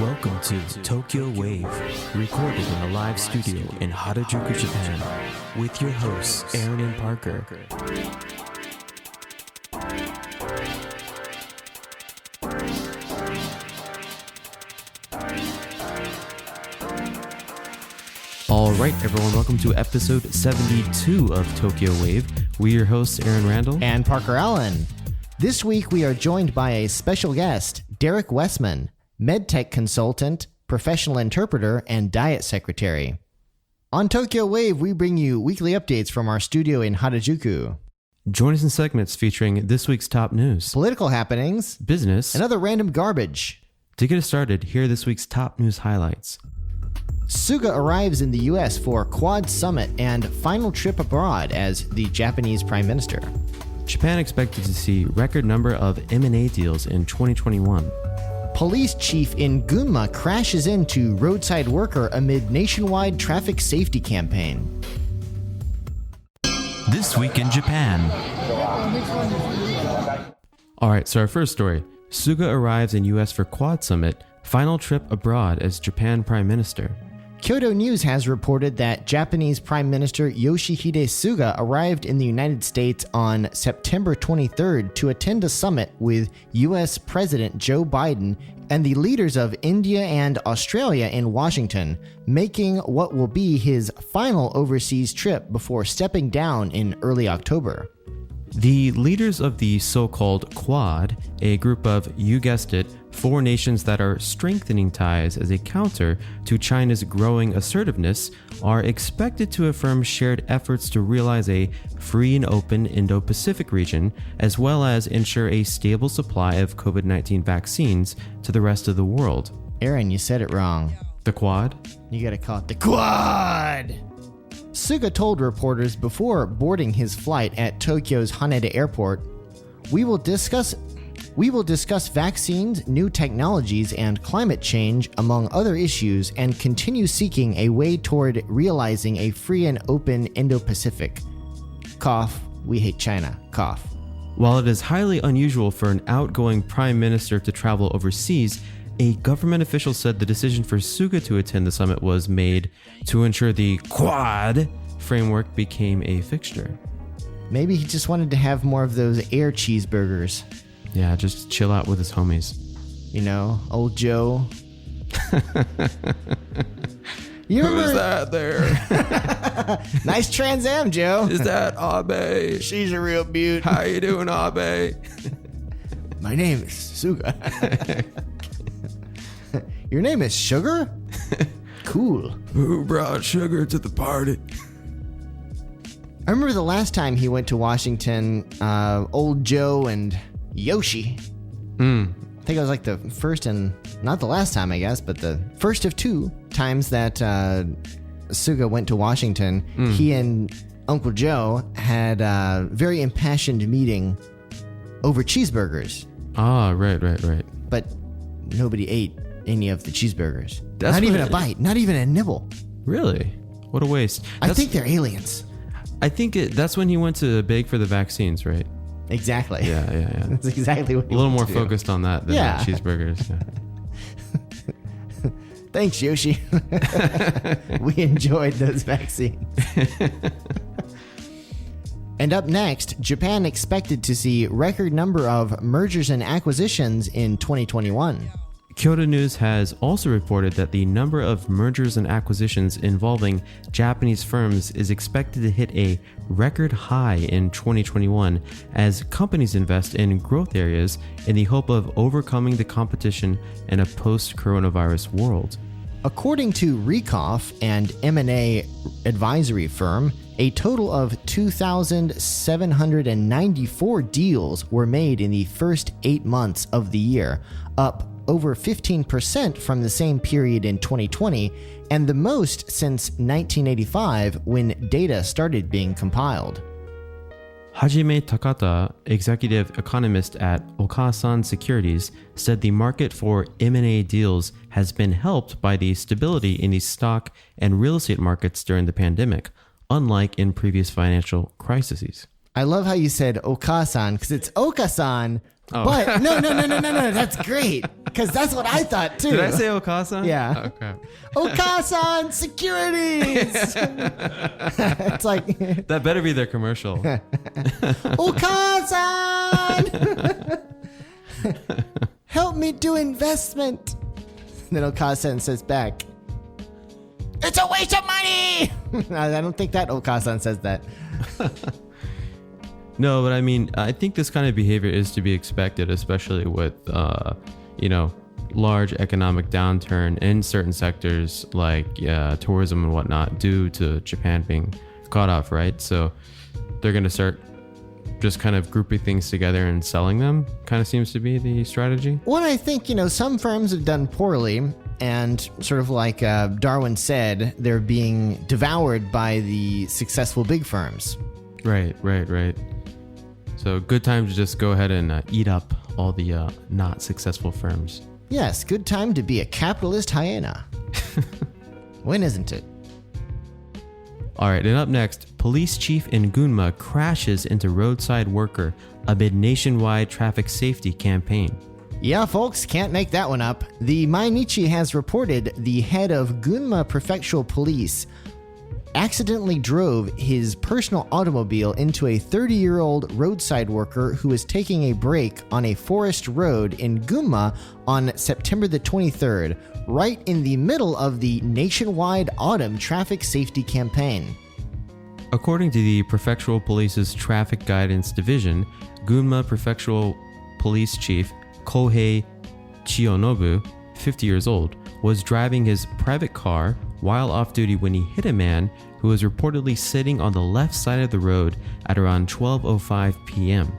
Welcome to Tokyo Wave, recorded in a live studio in Hachioji, Japan, with your hosts Aaron and Parker. All right, everyone, welcome to episode 72 of Tokyo Wave. We're your hosts Aaron Randall and Parker Allen. This week we are joined by a special guest, Derek Wessman, Medtech consultant, professional interpreter, and diet secretary. On Tokyo Wave, we bring you weekly updates from our studio in Harajuku. Join us in segments featuring this week's top news, Political happenings, business, and other random garbage. To get us started, here are this week's top news highlights. Suga arrives in the U.S. for Quad Summit and final trip abroad as the Japanese Prime Minister. Japan expected to see record number of M&A deals in 2021. Police chief in Gunma crashes into roadside worker amid nationwide traffic safety campaign. This week in Japan. All right, so our first story. Suga arrives in U.S. for Quad Summit, final trip abroad as Japan Prime Minister. Kyodo News has reported that Japanese Prime Minister Yoshihide Suga arrived in the United States on September 23rd to attend a summit with U.S. President Joe Biden and the leaders of India and Australia in Washington, making what will be his final overseas trip before stepping down in early October. The leaders of the so-called Quad, a group of, you guessed it, 4 nations that are strengthening ties as a counter to China's growing assertiveness, are expected to affirm shared efforts to realize a free and open Indo-Pacific region, as well as ensure a stable supply of COVID-19 vaccines to the rest of the world. Aaron, you said it wrong. The Quad? You gotta call it the Quad! Suga told reporters before boarding his flight at Tokyo's Haneda Airport, We will discuss vaccines, new technologies, and climate change, among other issues, and continue seeking a way toward realizing a free and open Indo-Pacific. Cough, we hate China. Cough. While it is highly unusual for an outgoing prime minister to travel overseas, a government official said the decision for Suga to attend the summit was made to ensure the Quad framework became a fixture. Maybe he just wanted to have more of those air cheeseburgers. Yeah, just chill out with his homies. You know, old Joe. You remember? Who's that there? Nice Trans Am, Joe. Is that Abe? She's a real beaut. How you doing, Abe? My name is Suga. Your name is Sugar? Cool. Who brought sugar to the party? I remember the last time he went to Washington, old Joe and Yoshi. I think it was like the first and, not the last time, I guess, but the first of 2 times that Suga went to Washington. He and Uncle Joe had a very impassioned meeting over cheeseburgers. Ah, right. But nobody ate any of the cheeseburgers. That's not even what a bite, not even a nibble. Really? What a waste. I think they're aliens. I think that's when he went to beg for the vaccines, right? Exactly. Yeah. That's exactly what he A little more wanted to do. focused on that than cheeseburgers. Yeah. Thanks, Yoshi. We enjoyed those vaccines. And up next, Japan expected to see record number of mergers and acquisitions in 2021. Kyodo News has also reported that the number of mergers and acquisitions involving Japanese firms is expected to hit a record high in 2021 as companies invest in growth areas in the hope of overcoming the competition in a post-coronavirus world. According to Recoff, an M&A advisory firm, a total of 2,794 deals were made in the first 8 months of the year, up over 15% from the same period in 2020, and the most since 1985 when data started being compiled. Hajime Takata, executive economist at Okasan Securities, said the market for M&A deals has been helped by the stability in the stock and real estate markets during the pandemic, unlike in previous financial crises. I love how you said Okasan because it's Okasan, but no, that's great. Because that's what I thought too. Did I say Okasan? Yeah. Oh, crap. Okasan Securities. It's like That better be their commercial. Okasan, help me do investment. And then Okasan says back, it's a waste of money. I don't think that Okasan says that. No, but I mean, I think this kind of behavior is to be expected, especially with, large economic downturn in certain sectors like tourism and whatnot due to Japan being caught off, right? So they're going to start just kind of grouping things together and selling them, kind of seems to be the strategy. Well, I think, some firms have done poorly, and sort of like Darwin said, they're being devoured by the successful big firms. Right. So good time to just go ahead and eat up all the not successful firms. Yes, good time to be a capitalist hyena. When isn't it? All right, and up next, police chief in Gunma crashes into roadside worker amid nationwide traffic safety campaign. Yeah, folks, can't make that one up. The Mainichi has reported the head of Gunma Prefectural Police accidentally drove his personal automobile into a 30-year-old roadside worker who was taking a break on a forest road in Gunma on September the 23rd, right in the middle of the nationwide autumn traffic safety campaign. According to the Prefectural Police's Traffic Guidance Division, Gunma Prefectural Police Chief Kohei Chiyonobu, 50 years old, was driving his private car while off duty when he hit a man who was reportedly sitting on the left side of the road at around 12:05 p.m.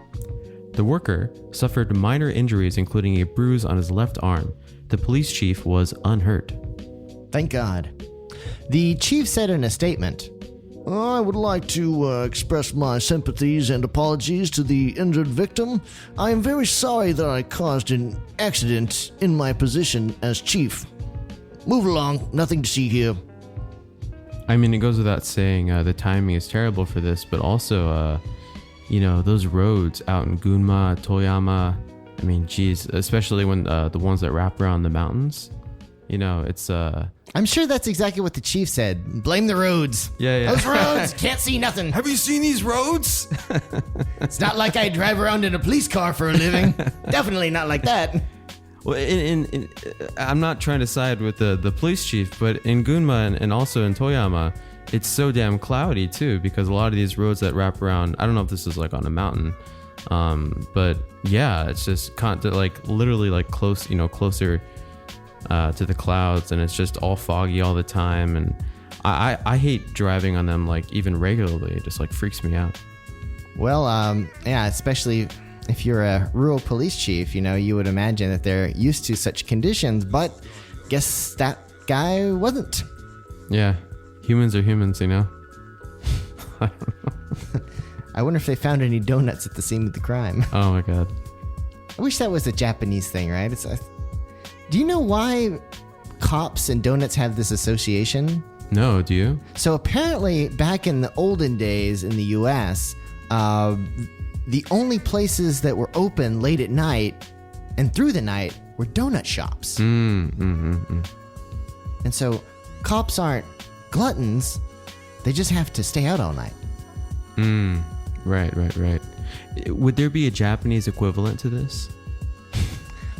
The worker suffered minor injuries, including a bruise on his left arm. The police chief was unhurt. Thank God. The chief said in a statement, I would like to express my sympathies and apologies to the injured victim. I am very sorry that I caused an accident in my position as chief. Move along, nothing to see here. I mean, it goes without saying, the timing is terrible for this, but also, those roads out in Gunma, Toyama, I mean, geez, especially when the ones that wrap around the mountains, it's... I'm sure that's exactly what the chief said. Blame the roads. Yeah. Those roads, can't see nothing. Have you seen these roads? It's not like I drive around in a police car for a living. Definitely not like that. Well, I'm not trying to side with the police chief, but in Gunma and also in Toyama, it's so damn cloudy too, because a lot of these roads that wrap around, I don't know if this is like on a mountain, but yeah, it's just literally like close, closer to the clouds, and it's just all foggy all the time, and I hate driving on them like even regularly. It just like freaks me out. Well, yeah, especially if you're a rural police chief, you would imagine that they're used to such conditions, but guess that guy wasn't. Yeah, humans are humans, I don't know. I wonder if they found any donuts at the scene of the crime. Oh my God. I wish that was a Japanese thing, right? Do you know why cops and donuts have this association? No, do you? So apparently back in the olden days in the US, the only places that were open late at night and through the night were donut shops. And so cops aren't gluttons. They just have to stay out all night. Right. Would there be a Japanese equivalent to this?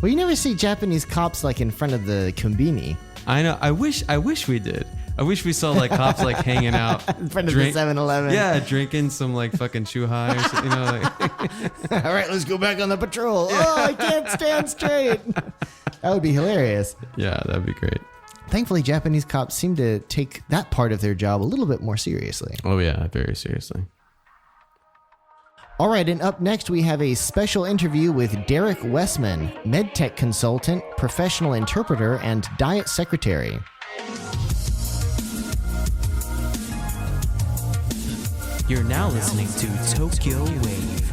Well, you never see Japanese cops like in front of the kombini. I know. I wish we did. I wish we saw like cops like hanging out in front of the 7-Eleven. Yeah, drinking some like fucking chuhai or something, like. All right, let's go back on the patrol. Oh, I can't stand straight. That would be hilarious. Yeah, that'd be great. Thankfully, Japanese cops seem to take that part of their job a little bit more seriously. Oh yeah, very seriously. All right, and up next we have a special interview with Derek Wessman, Medtech consultant, professional interpreter, and diet secretary. You're now listening to Tokyo Wave.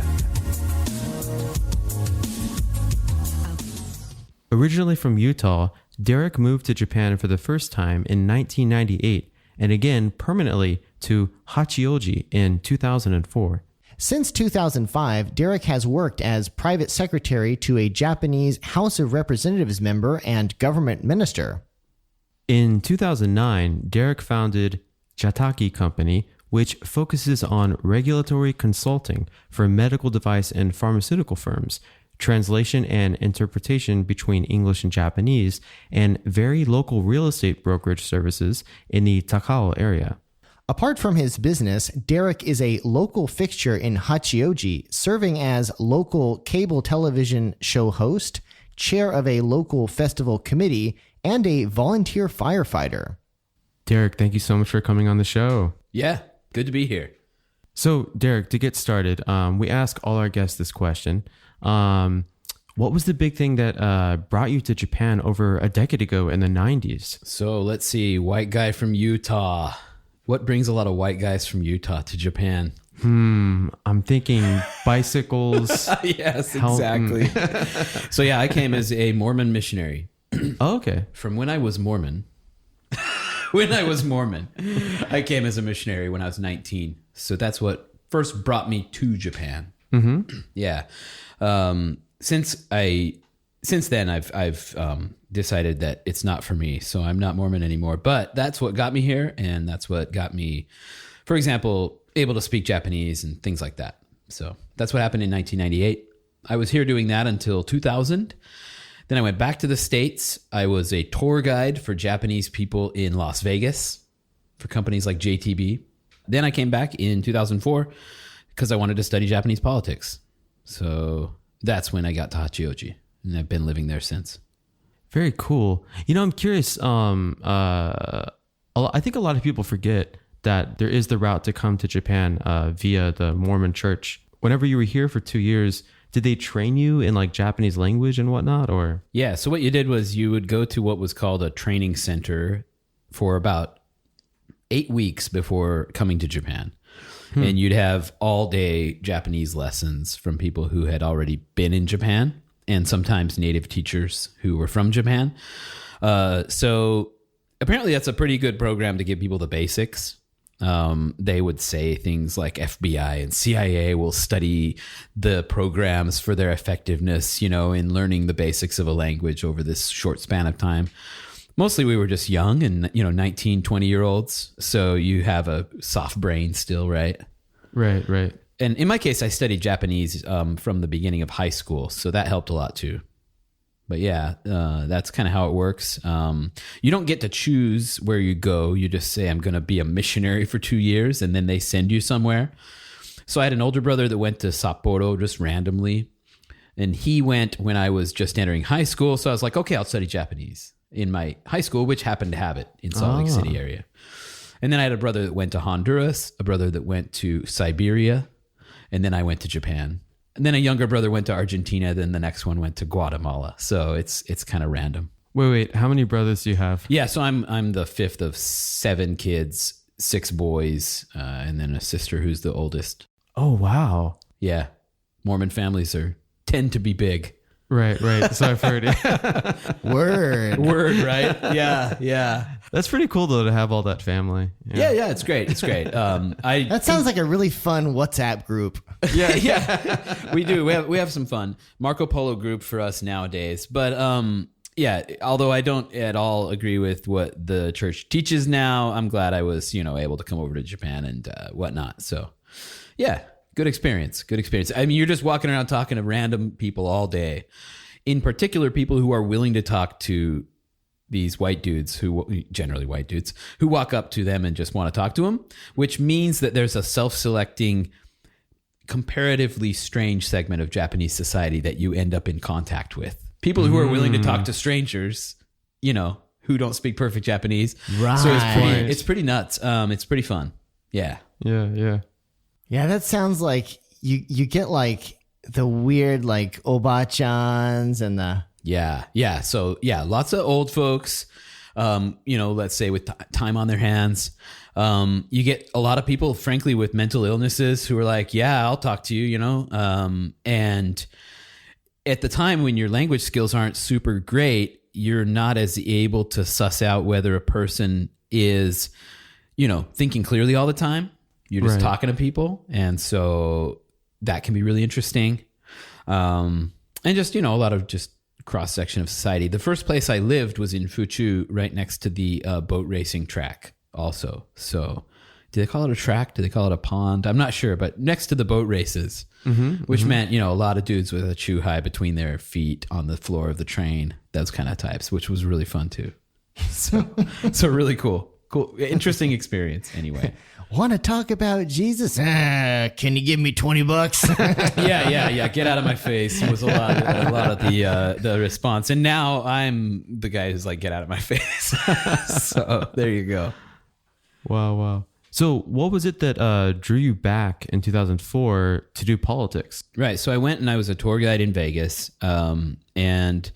Originally from Utah, Derek moved to Japan for the first time in 1998 and again permanently to Hachioji in 2004. Since 2005, Derek has worked as private secretary to a Japanese House of Representatives member and government minister. In 2009, Derek founded Jataki Company, which focuses on regulatory consulting for medical device and pharmaceutical firms, translation and interpretation between English and Japanese, and very local real estate brokerage services in the Takao area. Apart from his business, Derek is a local fixture in Hachioji, serving as local cable television show host, chair of a local festival committee, and a volunteer firefighter. Derek, thank you so much for coming on the show. Yeah, good to be here. So, Derek, to get started, we ask all our guests this question. What was the big thing that brought you to Japan over a decade ago in the 90s? So let's see, white guy from Utah. What brings a lot of white guys from Utah to Japan? I'm thinking bicycles. Yes, exactly. So yeah, I came as a Mormon missionary. Oh, okay. From when I was Mormon. I came as a missionary when I was 19. So that's what first brought me to Japan. Mm-hmm. Yeah. Since then I've decided that it's not for me, so I'm not Mormon anymore. But that's what got me here, and that's what got me, for example, able to speak Japanese and things like that. So that's what happened in 1998. I was here doing that until 2000. Then I went back to the States. I was a tour guide for Japanese people in Las Vegas for companies like JTB. Then I came back in 2004 because I wanted to study Japanese politics. So that's when I got to Hachioji, and I've been living there since. Very cool. You know, I'm curious. I think a lot of people forget that there is the route to come to Japan via the Mormon church. Whenever you were here for 2 years, did they train you in like Japanese language and whatnot, or? Yeah. So what you did was you would go to what was called a training center for about 8 weeks before coming to Japan. And you'd have all day Japanese lessons from people who had already been in Japan, and sometimes native teachers who were from Japan. So apparently that's a pretty good program to give people the basics. They would say things like FBI and CIA will study the programs for their effectiveness, in learning the basics of a language over this short span of time. Mostly we were just young and, 19, 20-year-olds. So you have a soft brain still, right? Right. And in my case, I studied Japanese from the beginning of high school. So that helped a lot too. But yeah, that's kind of how it works. You don't get to choose where you go. You just say, I'm going to be a missionary for 2 years, and then they send you somewhere. So I had an older brother that went to Sapporo just randomly. And he went when I was just entering high school. So I was like, okay, I'll study Japanese in my high school, which happened to have it in Salt Lake City area. And then I had a brother that went to Honduras, a brother that went to Siberia, and then I went to Japan. And then a younger brother went to Argentina, then the next one went to Guatemala. So it's kind of random. Wait, how many brothers do you have? Yeah, so I'm the fifth of 7 kids, 6 boys, and then a sister who's the oldest. Oh, wow. Yeah, Mormon families tend to be big. Right. So I've heard it. Word, right? Yeah. That's pretty cool though to have all that family. Yeah, it's great. that sounds like a really fun WhatsApp group. Yeah. We do. We have some fun. Marco Polo group for us nowadays. But yeah, although I don't at all agree with what the church teaches now, I'm glad I was, able to come over to Japan and whatnot. So yeah. Good experience. I mean, you're just walking around talking to random people all day. In particular, people who are willing to talk to these generally white dudes, who walk up to them and just want to talk to them, which means that there's a self-selecting, comparatively strange segment of Japanese society that you end up in contact with. People who are willing to talk to strangers, who don't speak perfect Japanese. Right. So it's pretty nuts. It's pretty fun. Yeah. Yeah, that sounds like you get like the weird like obachans and the yeah. So yeah, lots of old folks. Let's say with time on their hands. You get a lot of people, frankly, with mental illnesses who are like, yeah, I'll talk to you. And at the time when your language skills aren't super great, you're not as able to suss out whether a person is, thinking clearly all the time. You're just talking to people. And so that can be really interesting. And just, a lot of just cross section of society. The first place I lived was in Fuchu, right next to the boat racing track also. So do they call it a track? Do they call it a pond? I'm not sure, but next to the boat races, which meant, a lot of dudes with a chew high between their feet on the floor of the train, those kind of types, which was really fun too. So really cool, interesting experience anyway. Want to talk about Jesus? Can you give me $20? Yeah. Get out of my face was a lot of the response. And now I'm the guy who's like, get out of my face. So there you go. Wow. So what was it that drew you back in 2004 to do politics? Right. So I went and I was a tour guide in Vegas. And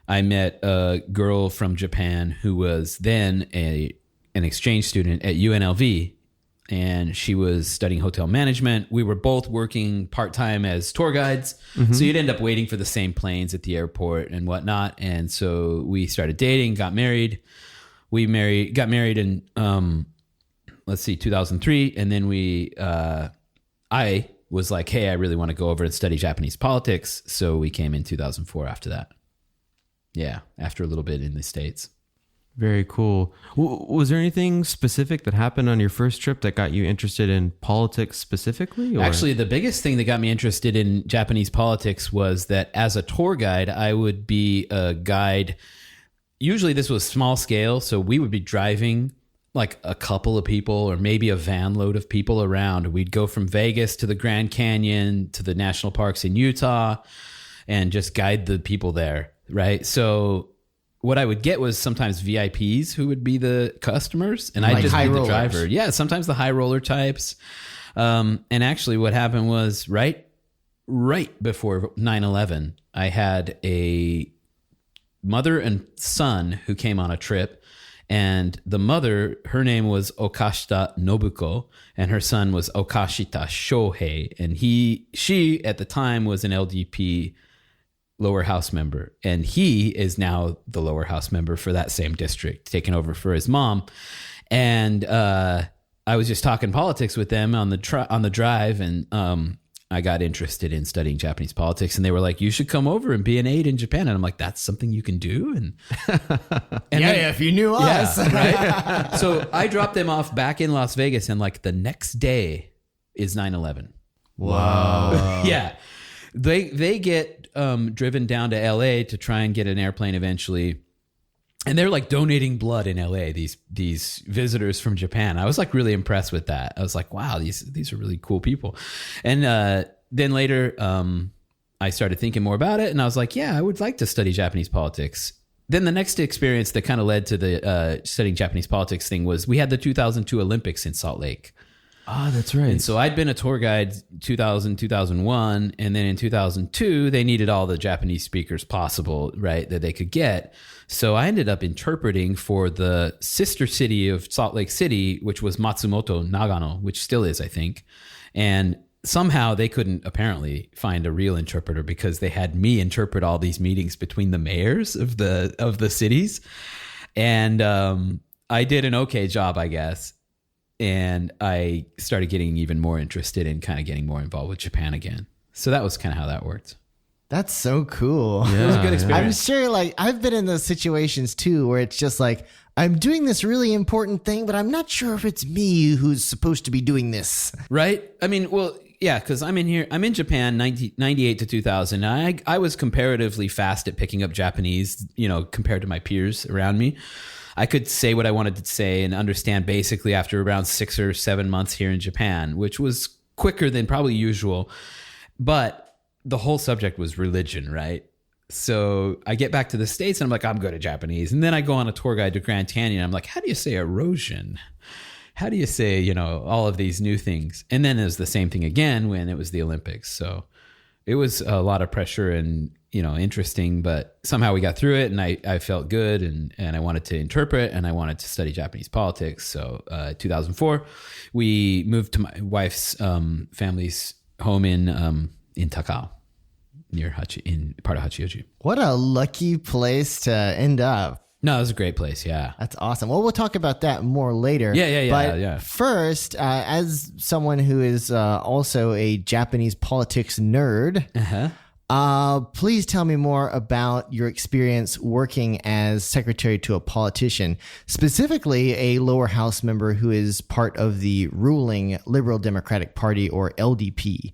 I met a girl from Japan who was then an exchange student at UNLV. And she was studying hotel management. We were both working part-time as tour guides. So you'd end up waiting for the same planes at the airport and whatnot. And so we started dating, got married. Got married in, 2003. And then I was like, hey, I really want to go over and study Japanese politics. So we came in 2004 after that. Yeah, after a little bit in the States. Very cool. Was there anything specific that happened on your first trip that got you interested in politics specifically? Or? Actually, the biggest thing that got me interested in Japanese politics was that as a tour guide, I would be a guide. Usually this was small scale. So we would be driving like a couple of people or maybe a van load of people around. We'd go from Vegas to the Grand Canyon to the national parks in Utah and just guide the people there. Right. So what I would get was sometimes VIPs who would be the customers and I'd just be the driver. Yeah, sometimes the high roller types. And actually what happened was right before 9/11, I had a mother and son who came on a trip. And the mother, her name was Okashita Nobuko, and her son was Okashita Shohei. And she at the time was an LDP lower house member, and he is now the lower house member for that same district, taking over for his mom. And I was just talking politics with them on the drive, and I got interested in studying Japanese politics, and they were like, "You should come over and be an aide in Japan." And I'm like, "That's something you can do." And if you knew us, right? So I dropped them off back in Las Vegas, and like the next day is 9/11. Wow. Yeah. They get driven down to LA to try and get an airplane eventually. And they're like donating blood in LA, these visitors from Japan. I was like really impressed with that. I was like, wow, these are really cool people. And then later I started thinking more about it, and I was like, yeah, I would like to study Japanese politics. Then the next experience that kind of led to the studying Japanese politics thing was we had the 2002 Olympics in Salt Lake. Oh, that's right. And so I'd been a tour guide 2000, 2001. And then in 2002, they needed all the Japanese speakers possible, right, that they could get. So I ended up interpreting for the sister city of Salt Lake City, which was Matsumoto, Nagano, which still is, I think. And somehow they couldn't apparently find a real interpreter because they had me interpret all these meetings between the mayors of the cities. And I did an okay job, I guess. And I started getting even more interested in kind of getting more involved with Japan again. So that was kind of how that worked. That's so cool. Yeah, it was a good experience. I'm sure like I've been in those situations too, where it's just like, I'm doing this really important thing, but I'm not sure if it's me who's supposed to be doing this. Right? I mean, well, yeah, because I'm in Japan 98 to 2000. I was comparatively fast at picking up Japanese, compared to my peers around me. I could say what I wanted to say and understand basically after around 6 or 7 months here in Japan, which was quicker than probably usual. But the whole subject was religion, right? So I get back to the States and I'm like, I'm good at Japanese. And then I go on a tour guide to Grand Canyon. I'm like, how do you say erosion? How do you say, all of these new things? And then it was the same thing again when it was the Olympics. So it was a lot of pressure and, interesting, but somehow we got through it and I felt good and I wanted to interpret and I wanted to study Japanese politics. So 2004, we moved to my wife's family's home in Takao, in part of Hachioji. What a lucky place to end up. No, it was a great place. Yeah. That's awesome. Well, we'll talk about that more later. Yeah. But first, as someone who is also a Japanese politics nerd, please tell me more about your experience working as secretary to a politician, specifically a lower house member who is part of the ruling Liberal Democratic Party, or LDP.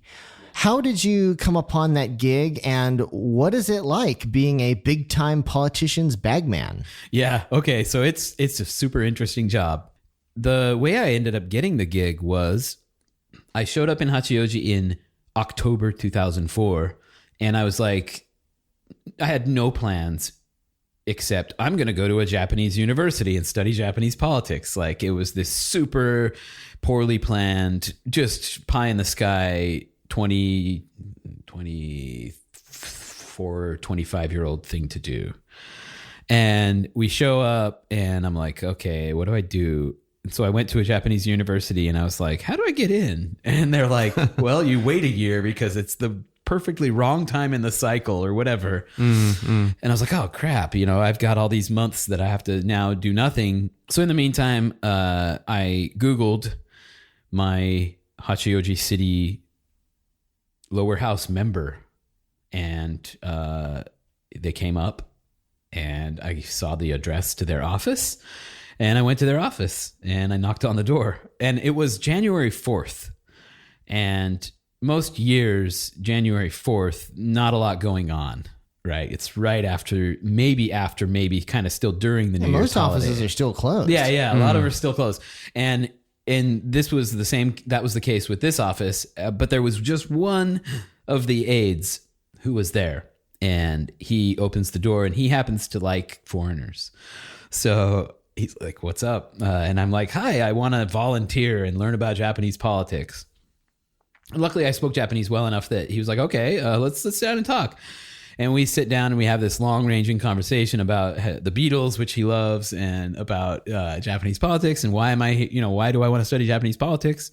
How did you come upon that gig, and what is it like being a big-time politician's bagman? Yeah. Okay. So it's a super interesting job. The way I ended up getting the gig was I showed up in Hachioji in October 2004, and I was like, I had no plans except I'm going to go to a Japanese university and study Japanese politics. Like, it was this super poorly planned, just pie in the sky 25-year-old thing to do. And we show up and I'm like, okay, what do I do? And so I went to a Japanese university and I was like, how do I get in? And they're like, well, you wait a year because it's the perfectly wrong time in the cycle or whatever. And I was like, oh crap, I've got all these months that I have to now do nothing. So in the meantime, I Googled my Hachioji City lower house member, and they came up, and I saw the address to their office, and I went to their office and I knocked on the door, and it was January 4th. And most years, January 4th, not a lot going on, right? It's right after, maybe kind of still during the New Year's most holiday. offices are still closed. Yeah. A lot of them are still closed. And this was the same, that was the case with this office, but there was just one of the aides who was there, and he opens the door and he happens to like foreigners. So he's like, what's up? And I'm like, hi, I want to volunteer and learn about Japanese politics. And luckily I spoke Japanese well enough that he was like, okay, let's sit down and talk. And we sit down and we have this long-ranging conversation about the Beatles, which he loves, and about Japanese politics and why do I want to study Japanese politics?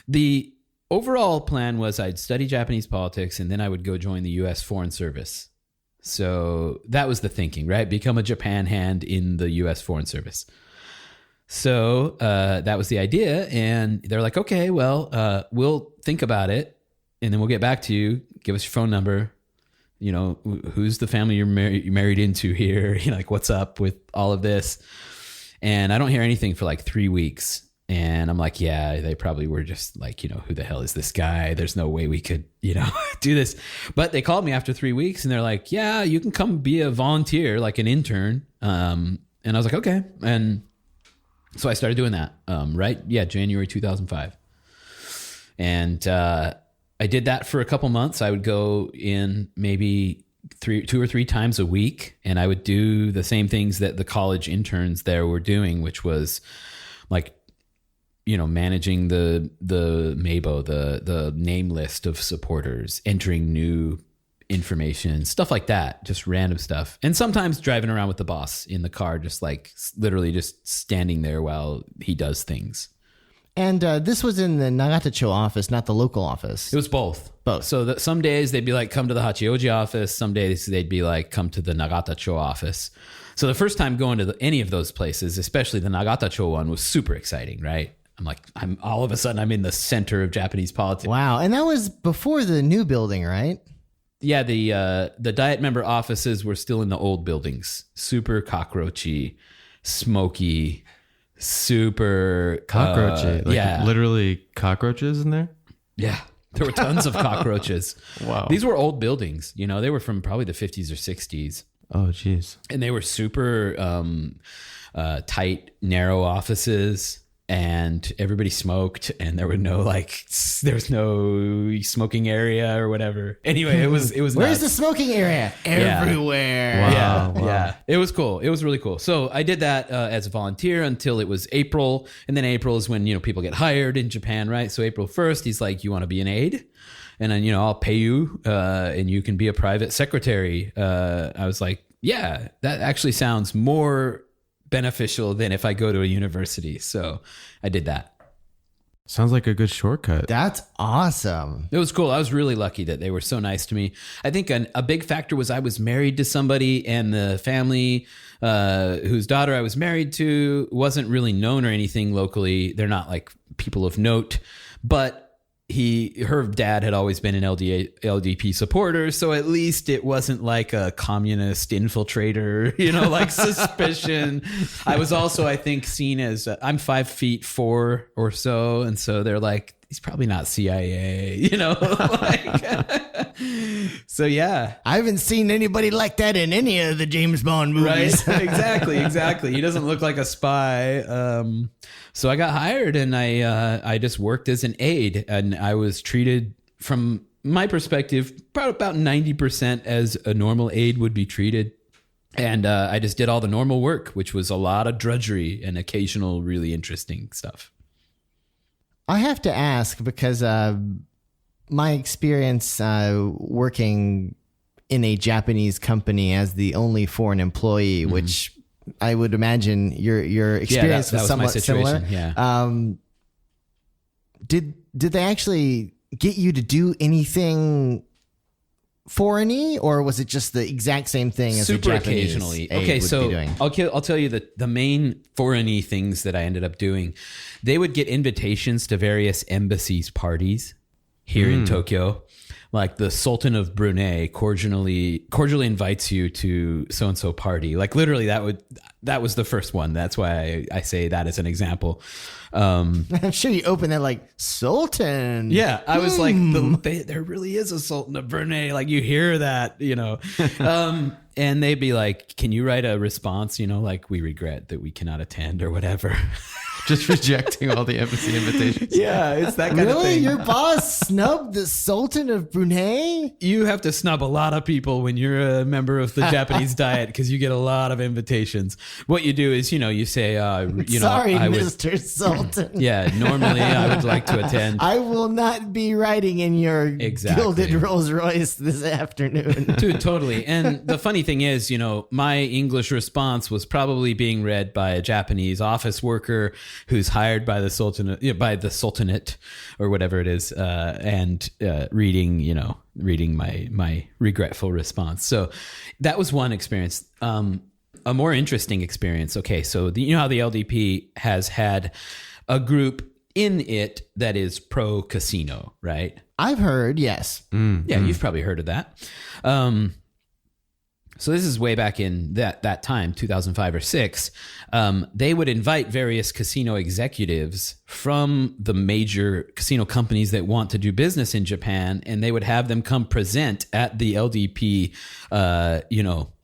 The overall plan was I'd study Japanese politics and then I would go join the U.S. Foreign Service. So that was the thinking, right? Become a Japan hand in the U.S. Foreign Service. So that was the idea. And they're like, okay, well, we'll think about it and then we'll get back to you. Give us your phone number. Who's the family you're married into here? Like, what's up with all of this? And I don't hear anything for like 3 weeks. And I'm like, yeah, they probably were just like, who the hell is this guy? There's no way we could, do this. But they called me after 3 weeks and they're like, yeah, you can come be a volunteer, like an intern. And I was like, okay. And so I started doing that, right? Yeah, January 2005. And I did that for a couple months. I would go in maybe 2 or 3 times a week, and I would do the same things that the college interns there were doing, which was like, managing the Meibo, the name list of supporters, entering new information, stuff like that, just random stuff. And sometimes driving around with the boss in the car, just like literally just standing there while he does things. And this was in the Nagatacho office, not the local office. It was both. Both. So some days they'd be like, come to the Hachioji office. Some days they'd be like, come to the Nagatacho office. So the first time going to any of those places, especially the Nagatacho one, was super exciting, right? I'm like, all of a sudden I'm in the center of Japanese politics. Wow. And that was before the new building, right? Yeah, the Diet member offices were still in the old buildings. Super cockroachy, smoky, super Cockroachy. Literally cockroaches in there? Yeah. There were tons of cockroaches. Wow. These were old buildings. They were from probably the 50s or 60s. Oh, geez. And they were super tight, narrow offices. And everybody smoked, and there was no smoking area or whatever. Anyway, it was. Where's nuts. the smoking area? Everywhere. Wow. Yeah. It was cool. It was really cool. So I did that as a volunteer until it was April, and then April is when people get hired in Japan, right? So April 1st, he's like, "You want to be an aide?" And then I'll pay you, and you can be a private secretary. I was like, "Yeah, that actually sounds more beneficial than if I go to a university." So I did that. Sounds like a good shortcut. That's awesome. It was cool. I was really lucky that they were so nice to me. I think a big factor was I was married to somebody, and the family whose daughter I was married to wasn't really known or anything locally. They're not like people of note, but her dad had always been an LDP supporter, so at least it wasn't like a communist infiltrator, like suspicion. I was also, I think, seen as I'm 5'4" or so, and so they're like, he's probably not CIA, so yeah. I haven't seen anybody like that in any of the James Bond movies. Right? Exactly. He doesn't look like a spy. So I got hired, and I just worked as an aide, and I was treated, from my perspective, about 90% as a normal aide would be treated. And I just did all the normal work, which was a lot of drudgery and occasional really interesting stuff. I have to ask, because my experience working in a Japanese company as the only foreign employee, which I would imagine your experience that was was somewhat my situation, similar. yeah. Did they actually get you to do anything foreign-y, or was it just the exact same thing as Super a Japanese occasionally. aide Okay, would so be doing? I'll tell you the main foreign-y things that I ended up doing. They would get invitations to various embassies parties here in Tokyo. Like the Sultan of Brunei cordially invites you to so-and-so party. Like literally that was the first one. That's why I say that as an example. I'm sure you opened that like, Sultan. Yeah, I was like, there really is a Sultan of Brunei. Like you hear that, and they'd be like, can you write a response? Like, we regret that we cannot attend or whatever. Just rejecting all the embassy invitations. Yeah, it's that kind of Really? thing. Your boss snubbed the Sultan of Brunei? You have to snub a lot of people when you're a member of the Japanese diet, because you get a lot of invitations. What you do is, you say, Sorry, I would, Mr. Sultan. yeah, normally I would like to attend. I will not be riding in your gilded Rolls Royce this afternoon. Dude, totally. And the funny thing is, my English response was probably being read by a Japanese office worker who's hired by the Sultanate or whatever it is, and reading my regretful response. So that was one experience. A more interesting experience. Okay, so how the LDP has had a group in it that is pro casino, right? I've heard, yes. Yeah, you've probably heard of that. So this is way back in that time, 2005 or 6. They would invite various casino executives from the major casino companies that want to do business in Japan, and they would have them come present at the LDP, bukai,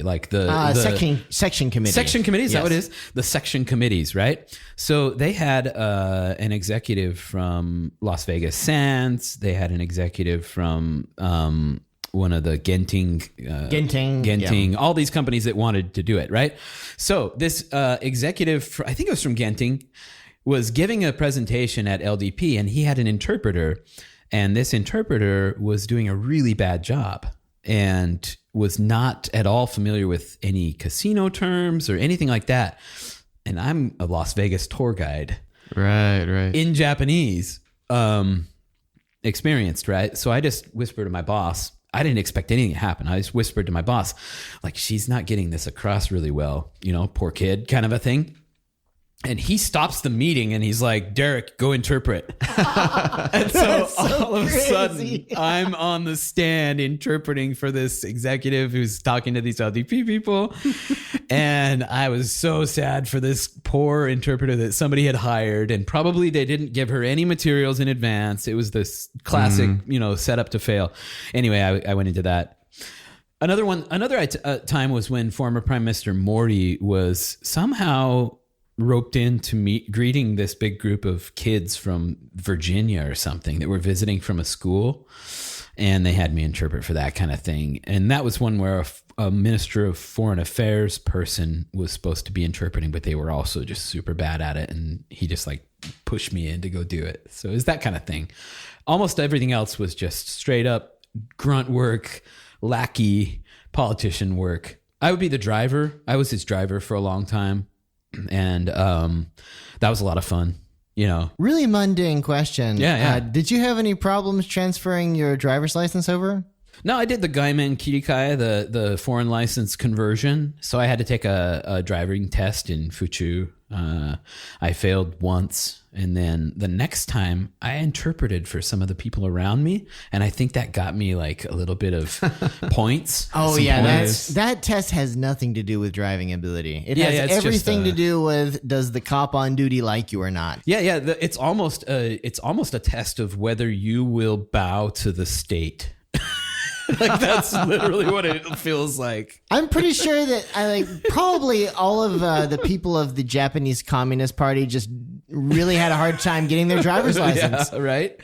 like the section committee. Section committees, Yes. is that what it is? The section committees, right? So they had an executive from Las Vegas Sands. They had an executive from one of the Genting, all these companies that wanted to do it, right? So this executive, I think it was from Genting, was giving a presentation at LDP, and he had an interpreter, and this interpreter was doing a really bad job and was not at all familiar with any casino terms or anything like that. And I'm a Las Vegas tour guide. Right. In Japanese, experienced, right? So I just whispered to my boss. I didn't expect anything to happen. I just whispered to my boss, like, she's not getting this across really well, poor kid kind of a thing. And he stops the meeting and he's like, Derek, go interpret. And so all of a sudden I'm on the stand interpreting for this executive who's talking to these LDP people. And I was so sad for this poor interpreter that somebody had hired, and probably they didn't give her any materials in advance. It was this classic, set up to fail. Anyway, I went into that. Another time was when former Prime Minister Mori was somehow roped into greeting this big group of kids from Virginia or something that were visiting from a school, and they had me interpret for that kind of thing. And that was one where a Minister of Foreign Affairs person was supposed to be interpreting, but they were also just super bad at it, and he just like pushed me in to go do it. So it's that kind of thing. Almost everything else was just straight up grunt work, lackey, politician work. I would be the driver. I was his driver for a long time. And that was a lot of fun. Really mundane question. Yeah. Did you have any problems transferring your driver's license over? No, I did the Gaiman Kirikaya, the foreign license conversion. So I had to take a driving test in Fuchu. I failed once. And then the next time I interpreted for some of the people around me. And I think that got me like a little bit of points. Oh, yeah. That test has nothing to do with driving ability. It has everything to do with, does the cop on duty like you or not? Yeah. It's almost a test of whether you will bow to the state. Like that's literally what it feels like. I'm pretty sure that probably all of the people of the Japanese Communist Party just really had a hard time getting their driver's license. Yeah, right?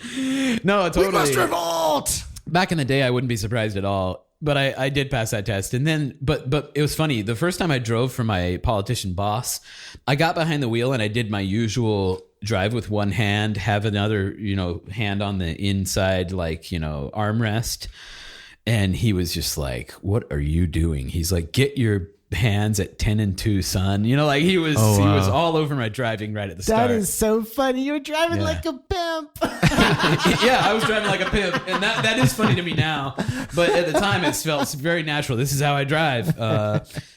No, totally. We must revolt! Back in the day, I wouldn't be surprised at all. But I did pass that test. And then, but it was funny. The first time I drove for my politician boss, I got behind the wheel and I did my usual drive with one hand, have another, hand on the inside, armrest. And he was just like, "What are you doing?" He's like, "Get your hands at 10 and 2, son." He was he was all over my driving right at the start. That is so funny. You're driving like a pimp. Yeah, I was driving like a pimp, and that is funny to me now. But at the time, it felt very natural. This is how I drive.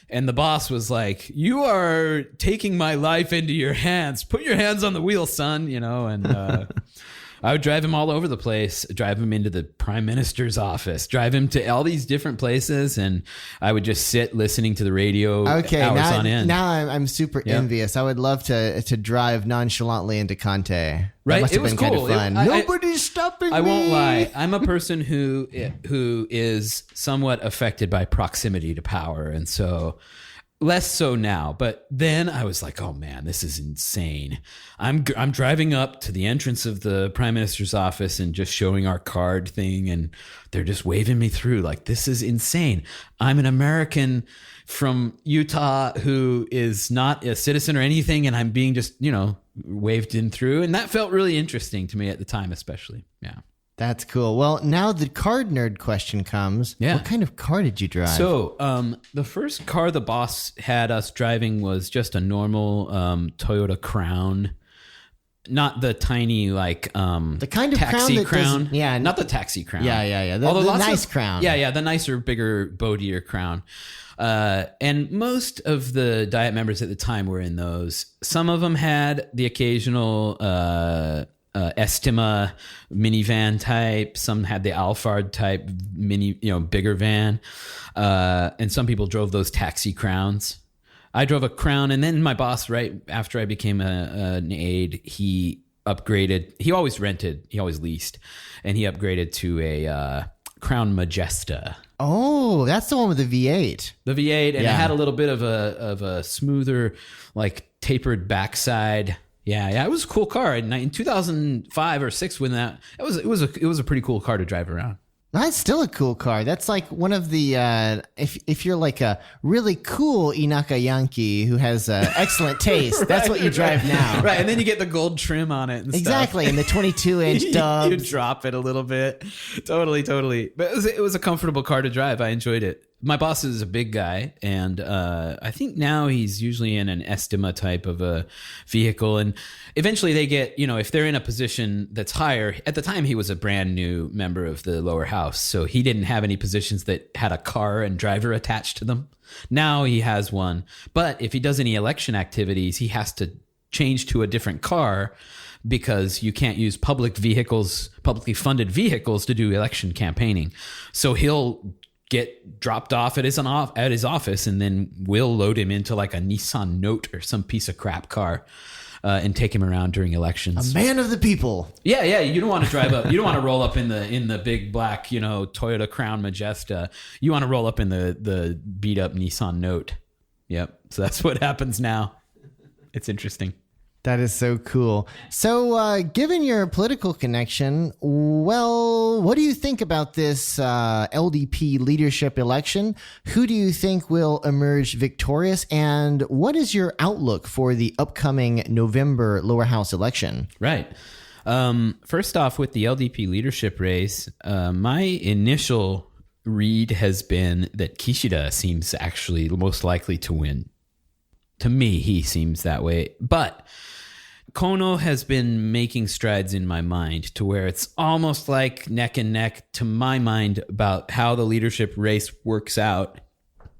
And the boss was like, "You are taking my life into your hands. Put your hands on the wheel, son." And I would drive him all over the place, drive him into the prime minister's office, drive him to all these different places, and I would just sit listening to the radio hours on end. Now I'm super envious. I would love to drive nonchalantly into Conte. Right? That must have It was been cool. kind of fun. Nobody's stopping me. I won't lie. I'm a person who is somewhat affected by proximity to power, and so less so now, but then I was like, "Oh man, this is insane." I'm driving up to the entrance of the prime minister's office and just showing our card thing, and they're just waving me through. Like, this is insane. I'm an American from Utah who is not a citizen or anything, and I'm being just, waved in through. And that felt really interesting to me at the time, especially. Yeah. That's cool. Well, now the card nerd question comes. Yeah. What kind of car did you drive? So the first car the boss had us driving was just a normal Toyota Crown. Not the tiny, the kind of taxi Crown. Not the taxi Crown. Yeah. The nice Crown. Yeah, the nicer, bigger, boatier Crown. And most of the Diet members at the time were in those. Some of them had the occasional Estima minivan type. Some had the Alphard type bigger van. And some people drove those taxi Crowns. I drove a Crown, and then my boss, right after I became an aide, he upgraded. He always rented, he always leased, and he upgraded to a Crown Majesta. Oh, that's the one with the V8. The V8, and it had a little bit of a smoother, tapered backside. Yeah, it was a cool car. In 2005 or 6, when it was a pretty cool car to drive around. That's still a cool car. That's like one of the if you're like a really cool Inaka Yankee who has excellent taste, that's what you drive now. Right, and then you get the gold trim on it and exactly, stuff. and the 22-inch dubs. You drop it a little bit. Totally. But it was a comfortable car to drive. I enjoyed it. My boss is a big guy, and I think now he's usually in an Estima type of a vehicle. And eventually they get, if they're in a position that's higher. At the time, he was a brand new member of the lower house, so he didn't have any positions that had a car and driver attached to them. Now he has one. But if he does any election activities, he has to change to a different car, because you can't use publicly funded vehicles to do election campaigning. So he'll get dropped off at his office, and then we'll load him into like a Nissan Note or some piece of crap car and take him around during elections. A man of the people. Yeah. You don't want to drive up. You don't want to roll up in the big black, Toyota Crown Majesta. You want to roll up in the beat up Nissan Note. Yep. So that's what happens now. It's interesting. That is so cool. So, given your political connection, what do you think about this LDP leadership election? Who do you think will emerge victorious? And what is your outlook for the upcoming November lower house election? Right. First off, with the LDP leadership race, my initial read has been that Kishida seems actually most likely to win. To me, he seems that way. But Kono has been making strides in my mind to where it's almost like neck and neck to my mind about how the leadership race works out,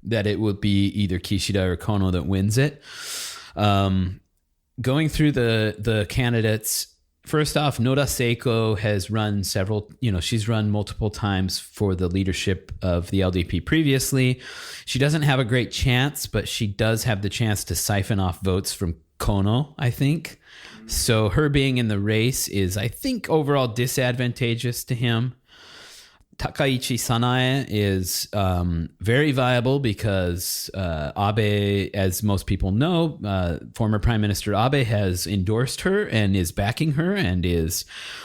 that it would be either Kishida or Kono that wins it. Going through the candidates, first off, Noda Seiko has run she's run multiple times for the leadership of the LDP previously. She doesn't have a great chance, but she does have the chance to siphon off votes from Kono, I think. So her being in the race is, I think, overall disadvantageous to him. Takaichi Sanae is very viable because Abe, as most people know, former Prime Minister Abe has endorsed her and is backing her and is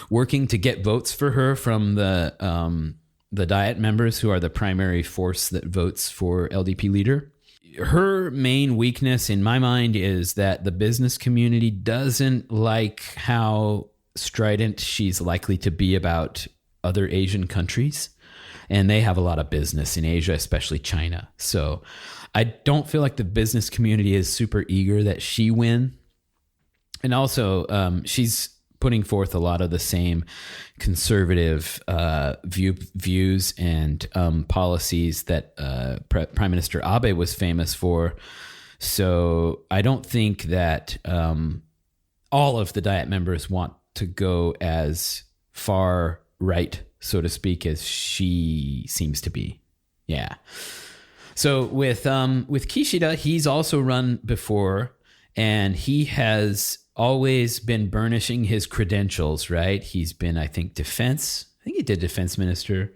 working to get votes for her from the Diet members, who are the primary force that votes for LDP leader. Her main weakness, in my mind, is that the business community doesn't like how strident she's likely to be about other Asian countries, and they have a lot of business in Asia, especially China. So I don't feel like the business community is super eager that she win. And also, she's putting forth a lot of the same conservative views and policies that Prime Minister Abe was famous for. So I don't think that all of the Diet members want to go as far right, so to speak, as she seems to be. Yeah. So with Kishida, he's also run before, and he has always been burnishing his credentials, right? He's been, I think, defense. I think he did defense minister.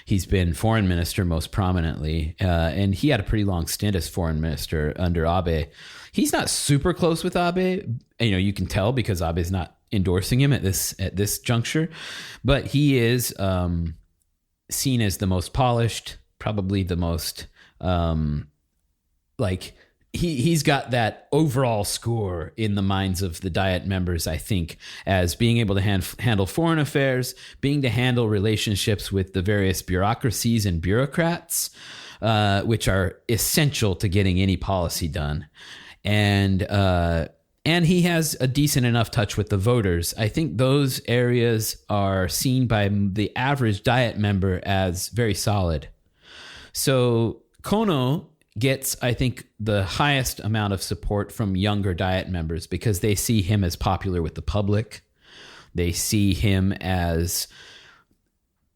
He's been foreign minister most prominently, and he had a pretty long stint as foreign minister under Abe. He's not super close with Abe. You can tell because Abe's not endorsing him at this juncture, but he is seen as the most polished, probably the most he's got that overall score in the minds of the Diet members, I think, as being able to handle foreign affairs, being to handle relationships with the various bureaucracies and bureaucrats, which are essential to getting any policy done. And he has a decent enough touch with the voters. I think those areas are seen by the average Diet member as very solid. So Kono gets, I think, the highest amount of support from younger Diet members because they see him as popular with the public. They see him as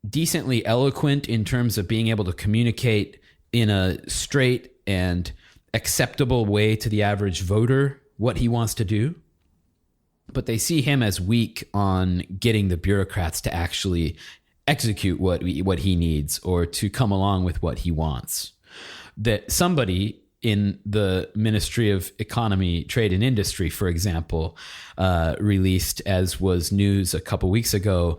decently eloquent in terms of being able to communicate in a straight and acceptable way to the average voter what he wants to do. But they see him as weak on getting the bureaucrats to actually execute what he needs or to come along with what he wants. That somebody in the Ministry of Economy, Trade and Industry, for example, released, as was news a couple weeks ago,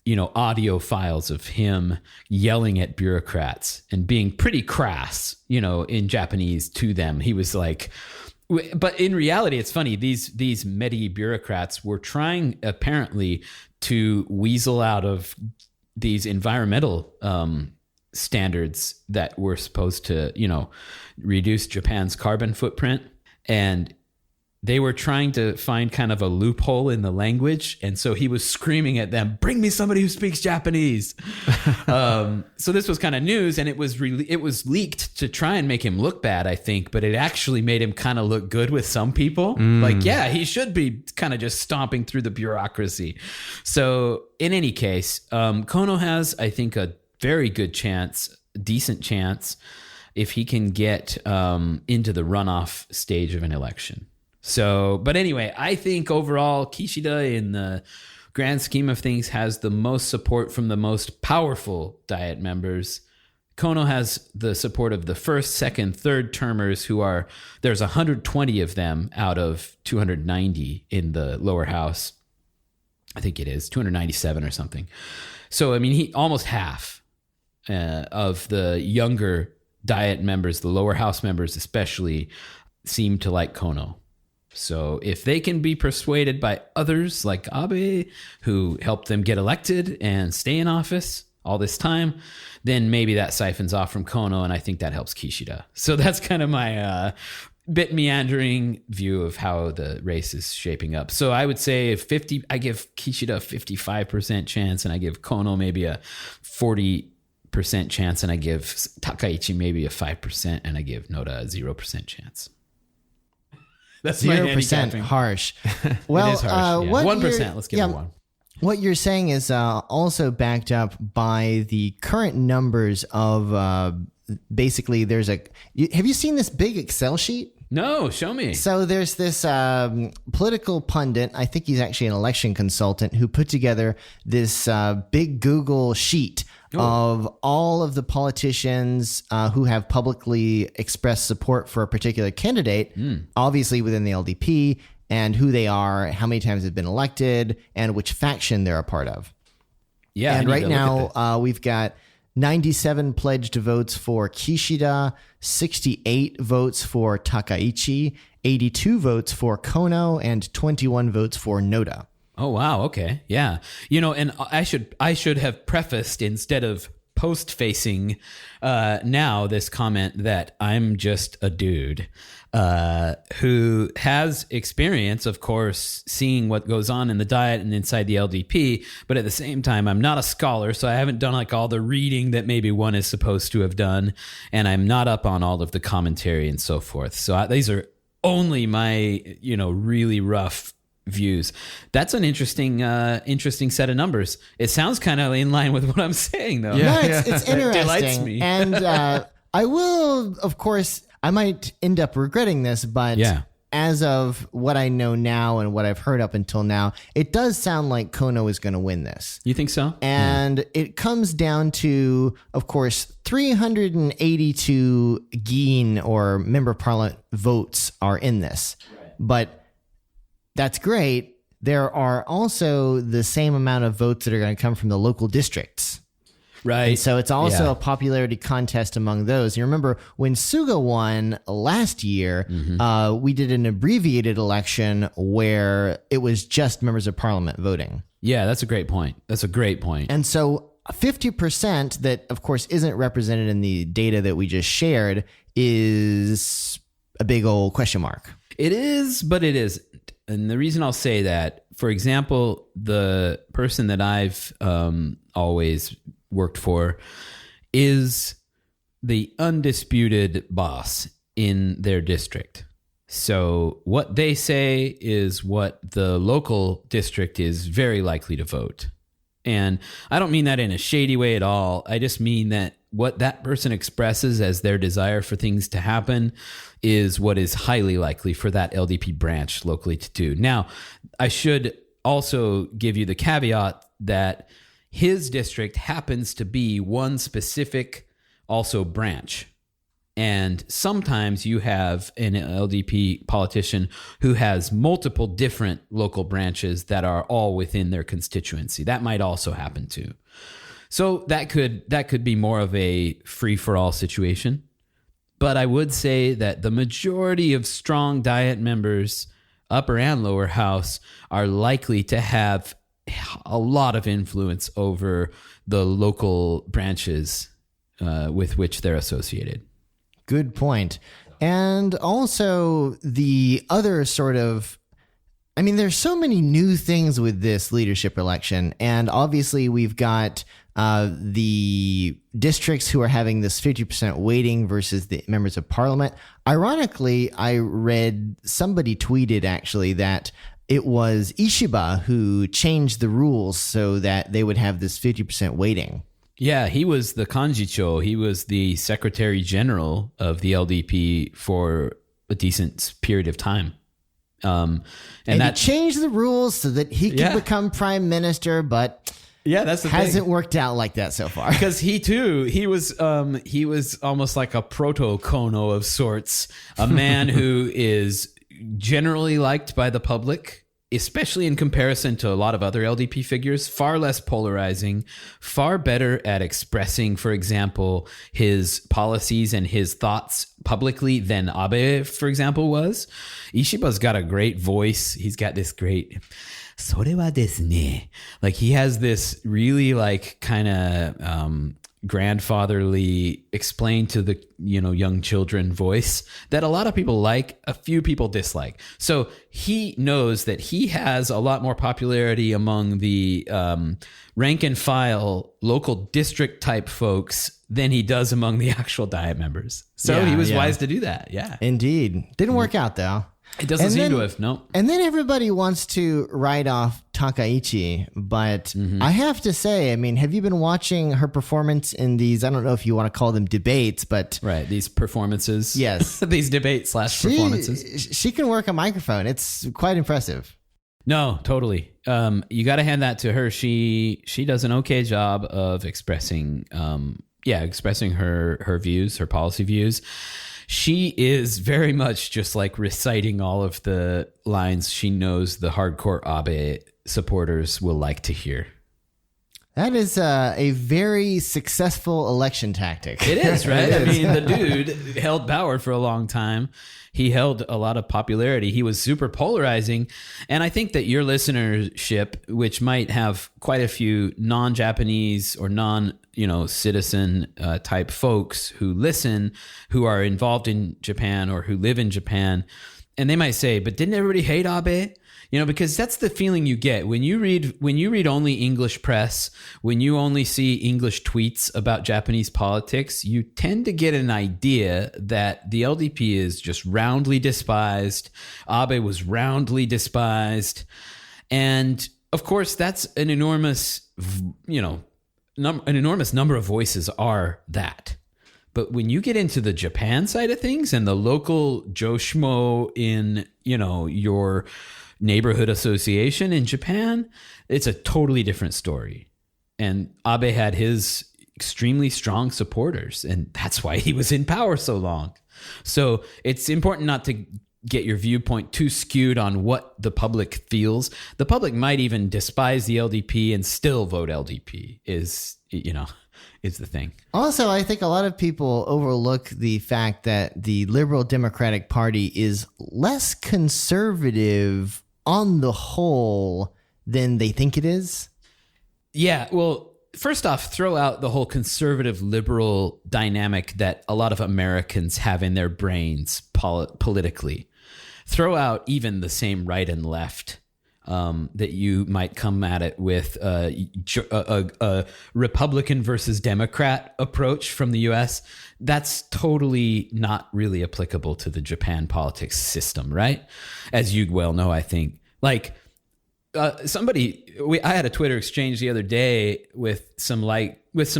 audio files of him yelling at bureaucrats and being pretty crass, in Japanese to them. He was like, but in reality, it's funny. These Medi bureaucrats were trying apparently to weasel out of these environmental standards that were supposed to, reduce Japan's carbon footprint. And they were trying to find kind of a loophole in the language. And so he was screaming at them, bring me somebody who speaks Japanese. So this was kind of news, and it was leaked to try and make him look bad, I think, but it actually made him kind of look good with some people. Like, yeah, he should be kind of just stomping through the bureaucracy. So in any case, Kono has, I think, a very good chance, decent chance, if he can get into the runoff stage of an election. So, but anyway, I think overall Kishida, in the grand scheme of things, has the most support from the most powerful Diet members. Kono has the support of the first, second, third termers, there's 120 of them out of 290 in the lower house. I think it is 297 or something. So, I mean, he almost half of the younger Diet members, the lower house members especially, seem to like Kono. So if they can be persuaded by others like Abe, who helped them get elected and stay in office all this time, then maybe that siphons off from Kono, and I think that helps Kishida. So that's kind of my bit meandering view of how the race is shaping up. So I would say I give Kishida a 55% chance, and I give Kono maybe a 40% chance, and I give Takaichi maybe a 5%, and I give Noda a 0% chance. That's 0% harsh. Well, it is harsh. 1%. Let's give it 1. What you're saying is also backed up by the current numbers of basically have you seen this big Excel sheet? No, show me. So there's this political pundit, I think he's actually an election consultant, who put together this big Google sheet of all of the politicians who have publicly expressed support for a particular candidate, obviously within the LDP, and who they are, how many times they've been elected, and which faction they're a part of. Yeah, and right now we've got 97 pledged votes for Kishida, 68 votes for Takaichi, 82 votes for Kono, and 21 votes for Noda. Oh, wow. Okay. Yeah. And I should have prefaced, instead of post-facing now, this comment that I'm just a dude who has experience, of course, seeing what goes on in the Diet and inside the LDP, but at the same time, I'm not a scholar, so I haven't done like all the reading that maybe one is supposed to have done, and I'm not up on all of the commentary and so forth. So these are only my, really rough views. That's an interesting set of numbers. It sounds kind of in line with what I'm saying, though. Yeah, it's interesting. It delights me. And I will, of course, I might end up regretting this, but as of what I know now and what I've heard up until now, it does sound like Kono is going to win this. You think so? And it comes down to, of course, 382 Gin or member of parliament votes are in this. Right. But that's great. There are also the same amount of votes that are going to come from the local districts. Right. And so it's also a popularity contest among those. You remember when Suga won last year, we did an abbreviated election where it was just members of parliament voting. Yeah, that's a great point. And so 50% that, of course, isn't represented in the data that we just shared is a big old question mark. It is, but it isn't. And the reason I'll say that, for example, the person that I've always worked for is the undisputed boss in their district. So what they say is what the local district is very likely to vote. And I don't mean that in a shady way at all. I just mean that what that person expresses as their desire for things to happen is what is highly likely for that LDP branch locally to do. Now, I should also give you the caveat that his district happens to be one specific also branch. And sometimes you have an LDP politician who has multiple different local branches that are all within their constituency. That might also happen too. So that could be more of a free-for-all situation. But I would say that the majority of strong Diet members, upper and lower house, are likely to have a lot of influence over the local branches with which they're associated. Good point. And also the other sort of, there's so many new things with this leadership election. And obviously we've got the districts who are having this 50% weighting versus the members of parliament. Ironically, I read somebody tweeted actually that it was Ishiba who changed the rules so that they would have this 50% weighting. Yeah, he was the Kanjicho. He was the Secretary General of the LDP for a decent period of time. And that he changed the rules so that he could become prime minister, but that's the hasn't thing. Worked out like that so far. Because he was almost like a proto-Kono of sorts, a man who is generally liked by the public, especially in comparison to a lot of other LDP figures, far less polarizing, far better at expressing, for example, his policies and his thoughts publicly than Abe, for example, was. Ishiba's got a great voice. He's got this great... それはですね. Like he has this really like kind of grandfatherly explain to the young children voice that a lot of people like, a few people dislike. So he knows that he has a lot more popularity among the rank and file local district type folks than he does among the actual Diet members. So he was wise to do that. Yeah, indeed. Didn't work out though. It doesn't seem to have. No. And then everybody wants to write off Takaichi, but I have to say, I mean, have you been watching her performance in these, I don't know if you want to call them debates, but... Right, these performances. Yes. These debates / performances. She can work a microphone. It's quite impressive. No, totally. You got to hand that to her. She does an okay job of expressing her views, her policy views. She is very much just like reciting all of the lines she knows the hardcore Abe supporters will like to hear. That is a very successful election tactic. It is, right? I mean, the dude held power for a long time. He held a lot of popularity. He was super polarizing. And I think that your listenership, which might have quite a few non-Japanese or citizen type folks who listen, who are involved in Japan or who live in Japan, and they might say, but didn't everybody hate Abe? Because that's the feeling you get when you read only English press, when you only see English tweets about Japanese politics, you tend to get an idea that the LDP is just roundly despised. Abe was roundly despised. And of course, that's an enormous, an enormous number of voices are that. But when you get into the Japan side of things and the local Joe Schmo in, your neighborhood association in Japan, it's a totally different story. And Abe had his extremely strong supporters, and that's why he was in power so long. So it's important not to get your viewpoint too skewed on what the public feels. The public might even despise the LDP and still vote LDP is the thing. Also, I think a lot of people overlook the fact that the Liberal Democratic Party is less conservative on the whole than they think it is. Yeah, well, first off, throw out the whole conservative liberal dynamic that a lot of Americans have in their brains politically. Throw out even the same right and left that you might come at it with a Republican versus Democrat approach from the U.S. That's totally not really applicable to the Japan politics system, right? As you well know, I think. Like I had a Twitter exchange the other day with some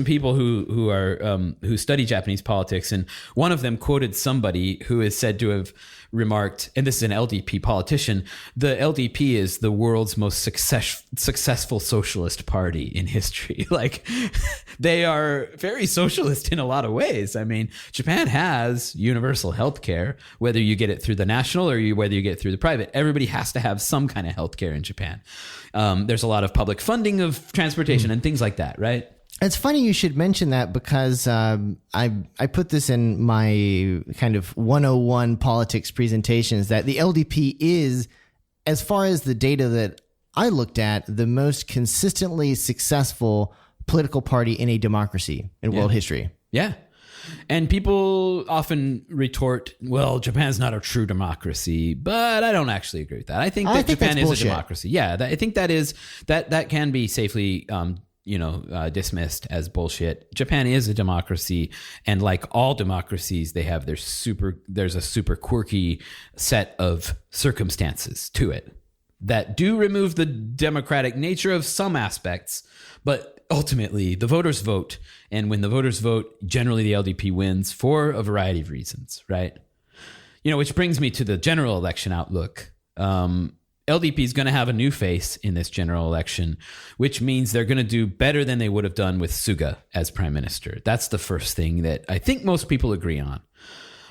people who study Japanese politics, and one of them quoted somebody who is said to have remarked, and this is an LDP politician, the LDP is the world's most successful socialist party in history. Like, they are very socialist in a lot of ways. I mean, Japan has universal health care, whether you get it through the national or whether you get it through the private. Everybody has to have some kind of health care in Japan. There's a lot of public funding of transportation and things like that, right? It's funny you should mention that because I put this in my kind of 101 politics presentations that the LDP is, as far as the data that I looked at, the most consistently successful political party in a democracy in world history. Yeah. And people often retort, well, Japan's not a true democracy, but I don't actually agree with that. I think Japan is a democracy. Yeah, I think that can be safely dismissed as bullshit. Japan is a democracy, and like all democracies, there's a super quirky set of circumstances to it that do remove the democratic nature of some aspects, but ultimately the voters vote, and when the voters vote, generally the LDP wins for a variety of reasons, right? Which brings me to the general election outlook. LDP is going to have a new face in this general election, which means they're going to do better than they would have done with Suga as prime minister. That's the first thing that I think most people agree on.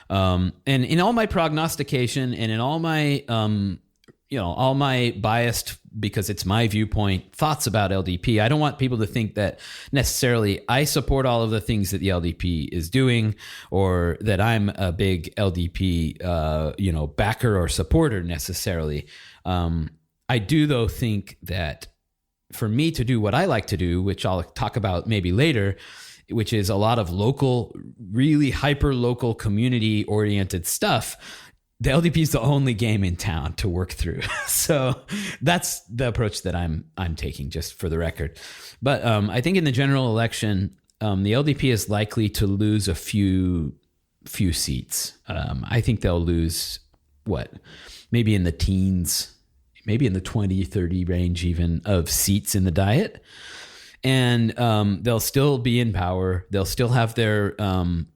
And in all my prognostication and in all my, all my biased, because it's my viewpoint, thoughts about LDP, I don't want people to think that necessarily I support all of the things that the LDP is doing, or that I'm a big LDP, backer or supporter necessarily. I do, though, think that for me to do what I like to do, which I'll talk about maybe later, which is a lot of local, really hyper local community oriented stuff, the LDP is the only game in town to work through. So that's the approach that I'm taking, just for the record. But I think in the general election, the LDP is likely to lose a few seats. I think they'll lose maybe in the teens, maybe in the 20, 30 range even of seats in the Diet. And they'll still be in power. They'll still have their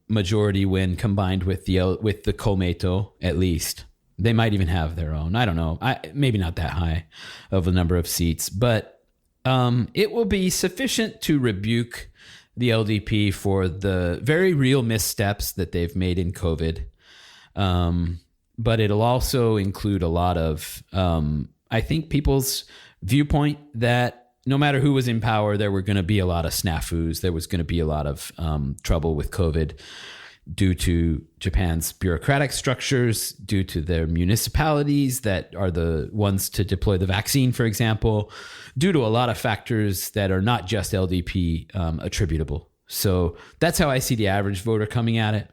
majority when combined with the Komeito, at least. They might even have their own. I don't know. Maybe not that high of a number of seats, but it will be sufficient to rebuke the LDP for the very real missteps that they've made in COVID. But it'll also include a lot of, I think, people's viewpoint that no matter who was in power, there were going to be a lot of snafus. There was going to be a lot of trouble with COVID due to Japan's bureaucratic structures, due to their municipalities that are the ones to deploy the vaccine, for example, due to a lot of factors that are not just LDP attributable. So that's how I see the average voter coming at it.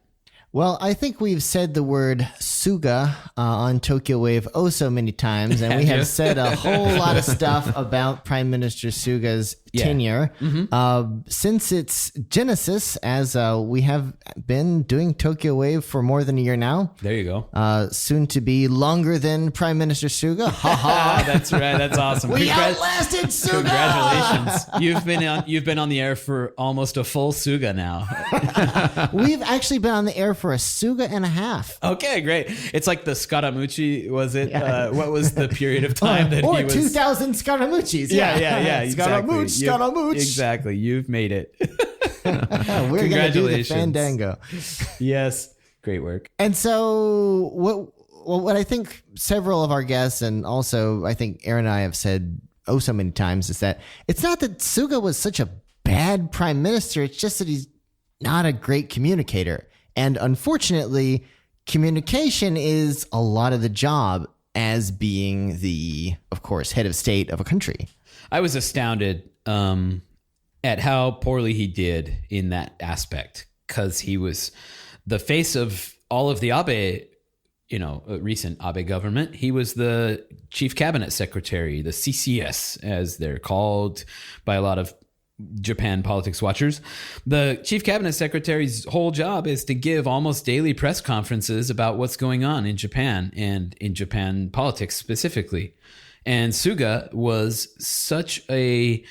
Well, I think we've said the word Suga on Tokyo Wave so many times, and we have said a whole lot of stuff about Prime Minister Suga's tenure since its genesis, as we have been doing Tokyo Wave for more than a year now. There you go. Soon to be longer than Prime Minister Suga. Ha ha! That's right. That's awesome. We outlasted Suga. Congratulations! You've been on the air for almost a full Suga now. We've actually been on the air for a Suga and a half. Okay, great. It's like the Scaramucci, was it? Yeah. What was the period of time that or he was? 2,000 Scaramuccis. Yeah. Exactly. Scaramouche. Exactly. You've made it. We're going to do the Fandango. Yes. Great work. And so what I think several of our guests, and also I think Aaron and I have said so many times, is that it's not that Suga was such a bad prime minister. It's just that he's not a great communicator. And unfortunately, communication is a lot of the job as being the, of course, head of state of a country. I was astounded at how poorly he did in that aspect, because he was the face of all of the Abe, recent Abe government. He was the chief cabinet secretary, the CCS, as they're called by a lot of Japan politics watchers. The chief cabinet secretary's whole job is to give almost daily press conferences about what's going on in Japan and in Japan politics specifically. And Suga was such I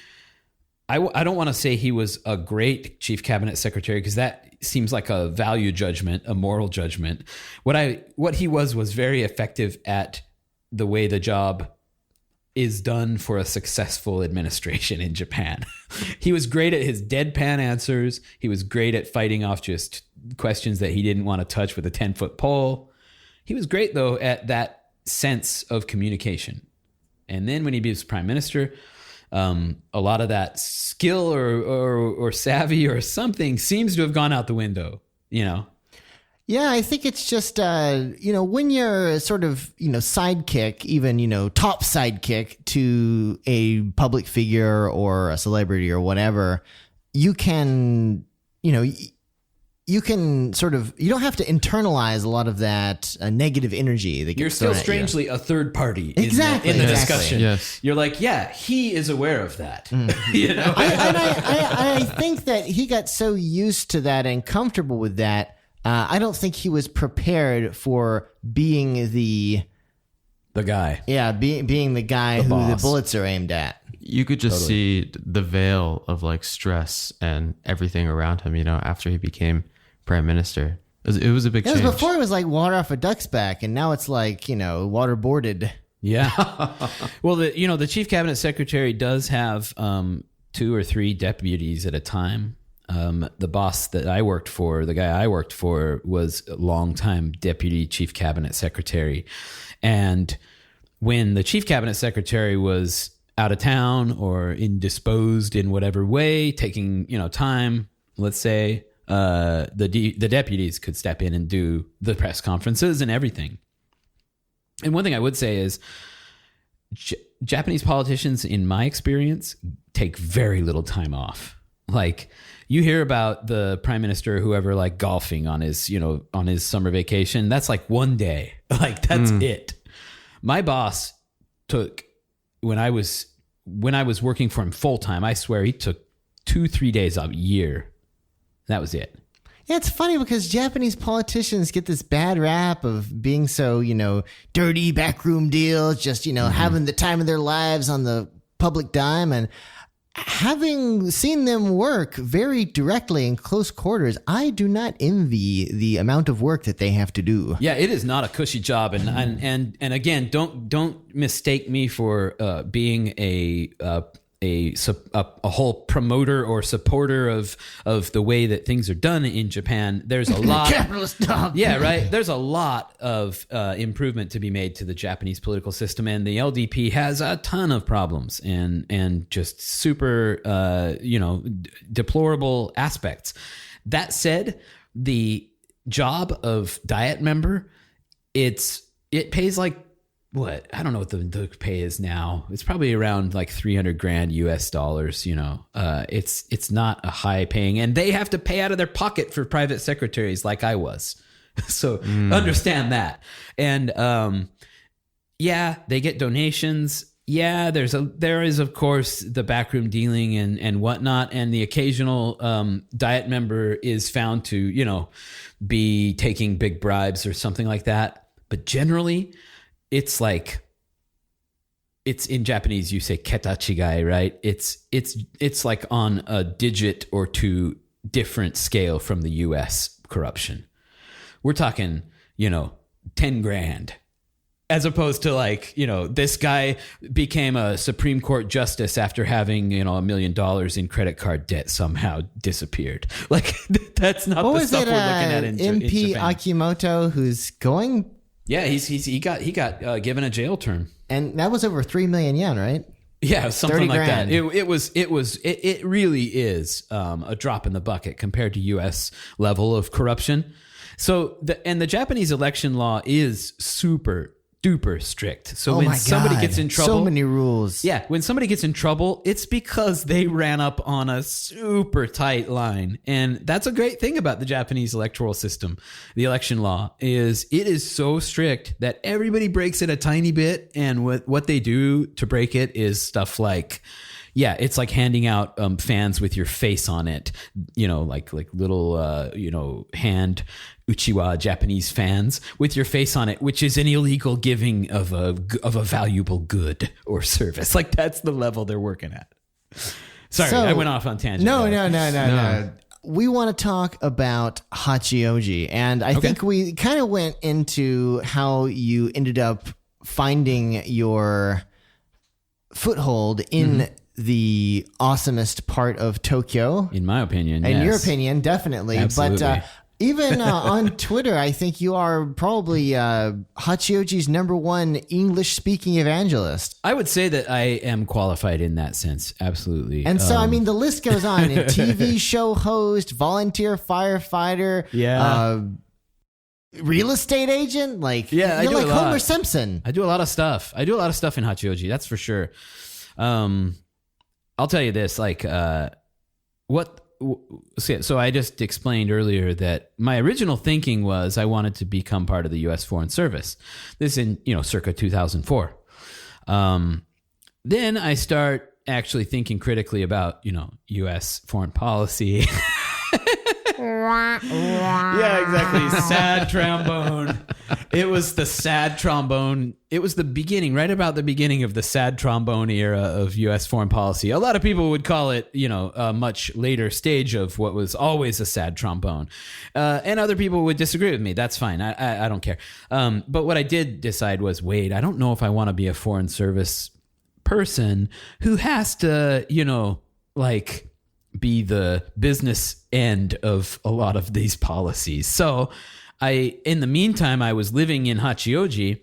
don't want to say he was a great chief cabinet secretary, because that seems like a value judgment, a moral judgment. What he was very effective at the way the job is done for a successful administration in Japan. He was great at his deadpan answers. He was great at fighting off just questions that he didn't want to touch with a 10-foot pole. He was great, though, at that sense of communication. And then when he was prime minister, a lot of that skill or savvy or something seems to have gone out the window, Yeah, I think it's just, when you're sort of, sidekick, even, top sidekick to a public figure or a celebrity or whatever, you can, you don't have to internalize a lot of that negative energy that gets You're still thrown at you. strangely a third party Exactly. in the Exactly. discussion. Yes. You're like, yeah, he is aware of that. I think that he got so used to that and comfortable with that. I don't think he was prepared for being the guy. Yeah, being the guy who boss. the bullets are aimed at. You could just see the veil of like stress and everything around him, after he became prime minister. It was a big change. Before it was like water off a duck's back, and now it's like, waterboarded. Yeah. Well, the chief cabinet secretary does have 2 or 3 deputies at a time. The boss that I worked for, the guy I worked for, was a longtime deputy chief cabinet secretary. And when the chief cabinet secretary was out of town or indisposed in whatever way, taking, time, let's say, the deputies could step in and do the press conferences and everything. And one thing I would say is Japanese politicians, in my experience, take very little time off. Like you hear about the prime minister or whoever like golfing on his, on his summer vacation. That's like one day. Like that's it. My boss took when I was working for him full time, I swear he took 2-3 days a year. That was it. Yeah, it's funny because Japanese politicians get this bad rap of being so, dirty backroom deals, just, having the time of their lives on the public dime. And having seen them work very directly in close quarters, I do not envy the amount of work that they have to do. Yeah, it is not a cushy job. And again, don't mistake me for being a whole promoter or supporter of the way that things are done in Japan. There's a lot capitalist dog. Yeah, right. There's a lot of improvement to be made to the Japanese political system, and the LDP has a ton of problems and just super deplorable aspects. That said, the job of Diet member, it pays like what? I don't know what the pay is now. It's probably around like $300,000 US dollars. It's not a high paying, and they have to pay out of their pocket for private secretaries like I was. So understand that. And they get donations. Yeah, there is of course the backroom dealing and whatnot, and the occasional Diet member is found to be taking big bribes or something like that. But generally, it's in Japanese you say ketachigai, right? It's like on a digit or two different scale from the US corruption. We're talking, 10 grand. As opposed to this guy became a Supreme Court justice after having, $1 million in credit card debt somehow disappeared. Like that's not the stuff we're looking at in MP Japan. Akimoto, who's going. Yeah, he got given a jail term, and that was over 3 million yen, right? Yeah, something like that. $30,000. It really is a drop in the bucket compared to U.S. level of corruption. So the Japanese election law is super duper strict. So when somebody gets in trouble, so many rules. Yeah, when somebody gets in trouble, it's because they ran up on a super tight line. And that's a great thing about the Japanese electoral system. The election law is so strict that everybody breaks it a tiny bit. And what they do to break it is stuff like, it's like handing out fans with your face on it, like little, hand uchiwa Japanese fans with your face on it, which is an illegal giving of a valuable good or service. Like that's the level they're working at. Sorry, I went off on tangent. No. We want to talk about Hachioji, and I think we kind of went into how you ended up finding your foothold in the awesomest part of Tokyo. In my opinion, in your opinion, definitely. Absolutely. But even on Twitter, I think you are probably Hachioji's #1 English-speaking evangelist. I would say that I am qualified in that sense. Absolutely. And so, the list goes on. A TV show host, volunteer firefighter, real estate agent. You're like Homer Simpson. I do a lot of stuff. in Hachioji. That's for sure. I'll tell you this, so I just explained earlier that my original thinking was I wanted to become part of the U.S. Foreign Service. This in, circa 2004. Then I start actually thinking critically about, U.S. foreign policy. Yeah, exactly. Sad trombone. It was the sad trombone. It was the beginning, right about the beginning of the sad trombone era of U.S. foreign policy. A lot of people would call it, a much later stage of what was always a sad trombone. And other people would disagree with me. That's fine. I don't care. But what I did decide was, wait, I don't know if I want to be a foreign service person who has to, be the business end of a lot of these policies. So in the meantime, I was living in Hachioji,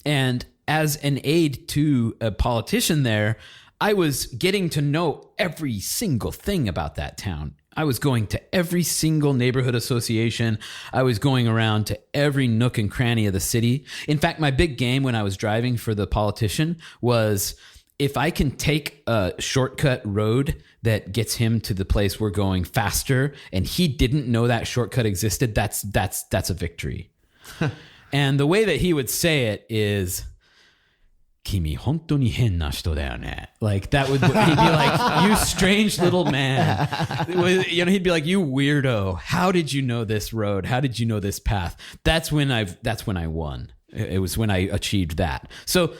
and as an aide to a politician there, I was getting to know every single thing about that town. I was going to every single neighborhood association. I was going around to every nook and cranny of the city. In fact, my big game when I was driving for the politician was if I can take a shortcut road that gets him to the place we're going faster, and he didn't know that shortcut existed, that's a victory. And the way that he would say it is, Kimi honto ni hen na shito da yo ne. Like that would, he'd be like, you strange little man. You know, he'd be like, you weirdo. How did you know this road? How did you know this path? That's when I won. It was when I achieved that. So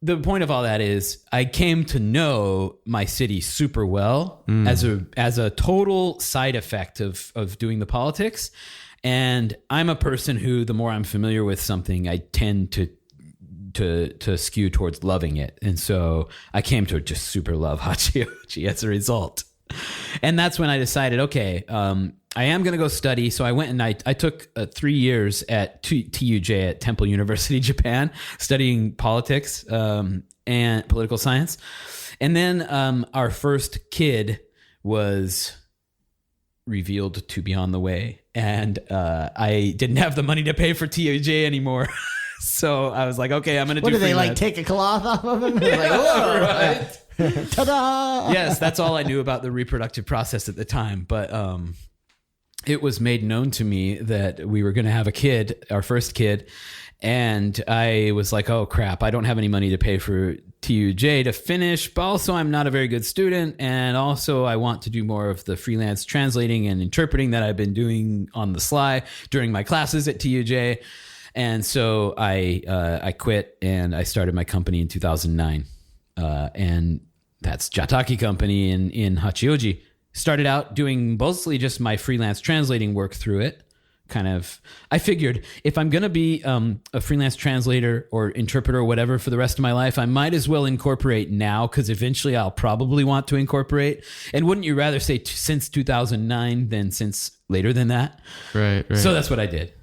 the point of all that is I came to know my city super well as a total side effect of doing the politics. And I'm a person who, the more I'm familiar with something, I tend to skew towards loving it. And so I came to just super love Hachioji as a result. And that's when I decided, okay, I am going to go study. So I went and I took 3 years at TUJ at Temple University, Japan, studying politics and political science. And then our first kid was revealed to be on the way. And I didn't have the money to pay for TUJ anymore. So I was like, okay, I'm going to do What do they freelance. like? Take a cloth off of him? They're like, whoa, Right. Ta-da! Yes, that's all I knew about the reproductive process at the time. But it was made known to me that we were going to have a kid, our first kid. And I was like, oh, crap, I don't have any money to pay for TUJ to finish. But also, I'm not a very good student. And also, I want to do more of the freelance translating and interpreting that I've been doing on the sly during my classes at TUJ. And so I quit and I started my company in 2009. And that's Jataki Company in Hachioji. Started out doing mostly just my freelance translating work through it. Kind of, I figured if I'm going to be a freelance translator or interpreter or whatever for the rest of my life, I might as well incorporate now because eventually I'll probably want to incorporate. And wouldn't you rather say since 2009 than since later than that? Right. So that's what I did.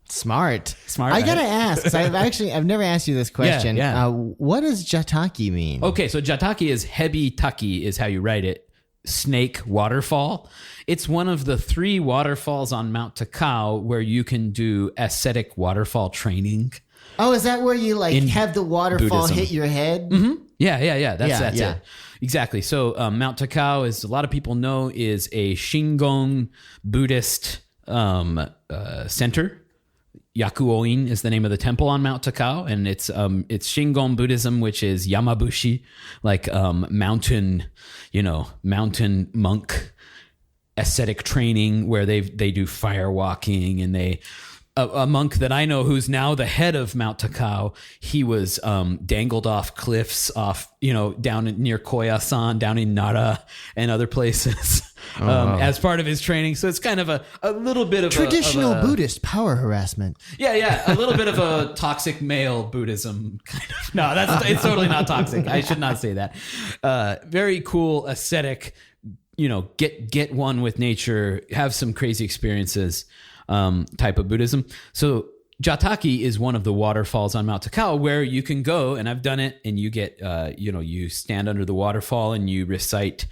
Smart. I gotta ask, 'cause I've never asked you this question. Yeah. What does Jataki mean? Okay, so Jataki is Hebi Taki is how you write it. Snake waterfall. It's one of the 3 waterfalls on Mount Takao where you can do ascetic waterfall training. Oh, is that where you have the waterfall Buddhism. hit your head? Mm-hmm. Yeah. That's Yeah. it. Exactly. So Mount Takao, is a lot of people know, is a Shingon Buddhist center. Yakuoin is the name of the temple on Mount Takao, and it's Shingon Buddhism, which is Yamabushi, like mountain monk ascetic training where they do fire walking, and a monk that I know who's now the head of Mount Takao, he was dangled off cliffs down near Koyasan, down in Nara and other places as part of his training. So it's kind of a little bit of Traditional a Buddhist power harassment. Yeah, a little bit of a toxic male Buddhism kind of. No, it's totally not toxic. I should not say that. Very cool ascetic, get one with nature, have some crazy experiences. Type of Buddhism. So Jataki is one of the waterfalls on Mount Takao where you can go, and I've done it, and you get, you stand under the waterfall and you recite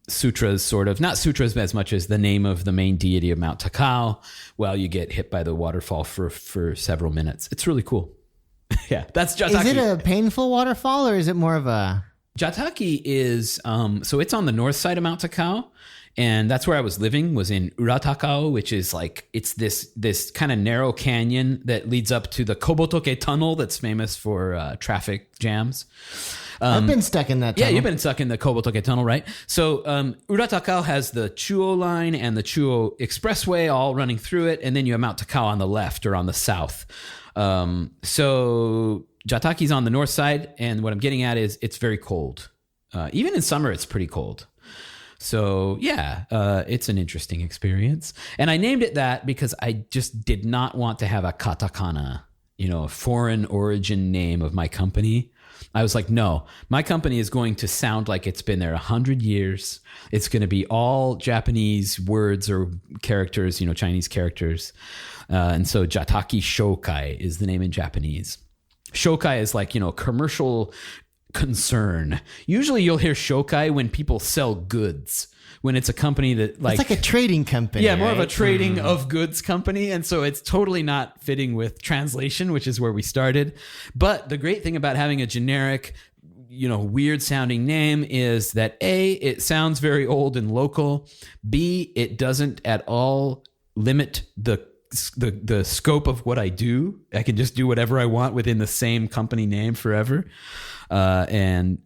sutras, sort of, not sutras as much as the name of the main deity of Mount Takao, while you get hit by the waterfall for several minutes. It's really cool. Yeah, that's Jataki. Is it a painful waterfall or is it more of a... Jataki is, so it's on the north side of Mount Takao. And that's where I was living, was in Uratakao, which is it's this kind of narrow canyon that leads up to the Kobotoke Tunnel that's famous for traffic jams. I've been stuck in that tunnel. Yeah, you've been stuck in the Kobotoke Tunnel, right? So Uratakao has the Chuo line and the Chuo Expressway all running through it, and then you have Mount Takao on the left or on the south. So Jataki's on the north side, and what I'm getting at is it's very cold. Even in summer, it's pretty cold. So yeah, it's an interesting experience. And I named it that because I just did not want to have a katakana, a foreign origin name of my company. I was like, no, my company is going to sound like it's been there 100 years. It's going to be all Japanese words or characters, Chinese characters. And so Jataki Shokai is the name in Japanese. Shokai is like, commercial concern. Usually you'll hear shokai when people sell goods, when it's a company that it's like a trading company. Yeah, more right? of a trading of goods company. And so it's totally not fitting with translation, which is where we started. But the great thing about having a generic weird sounding name is that A, it sounds very old and local. B, it doesn't at all limit the scope of what I do. I can just do whatever I want within the same company name forever. And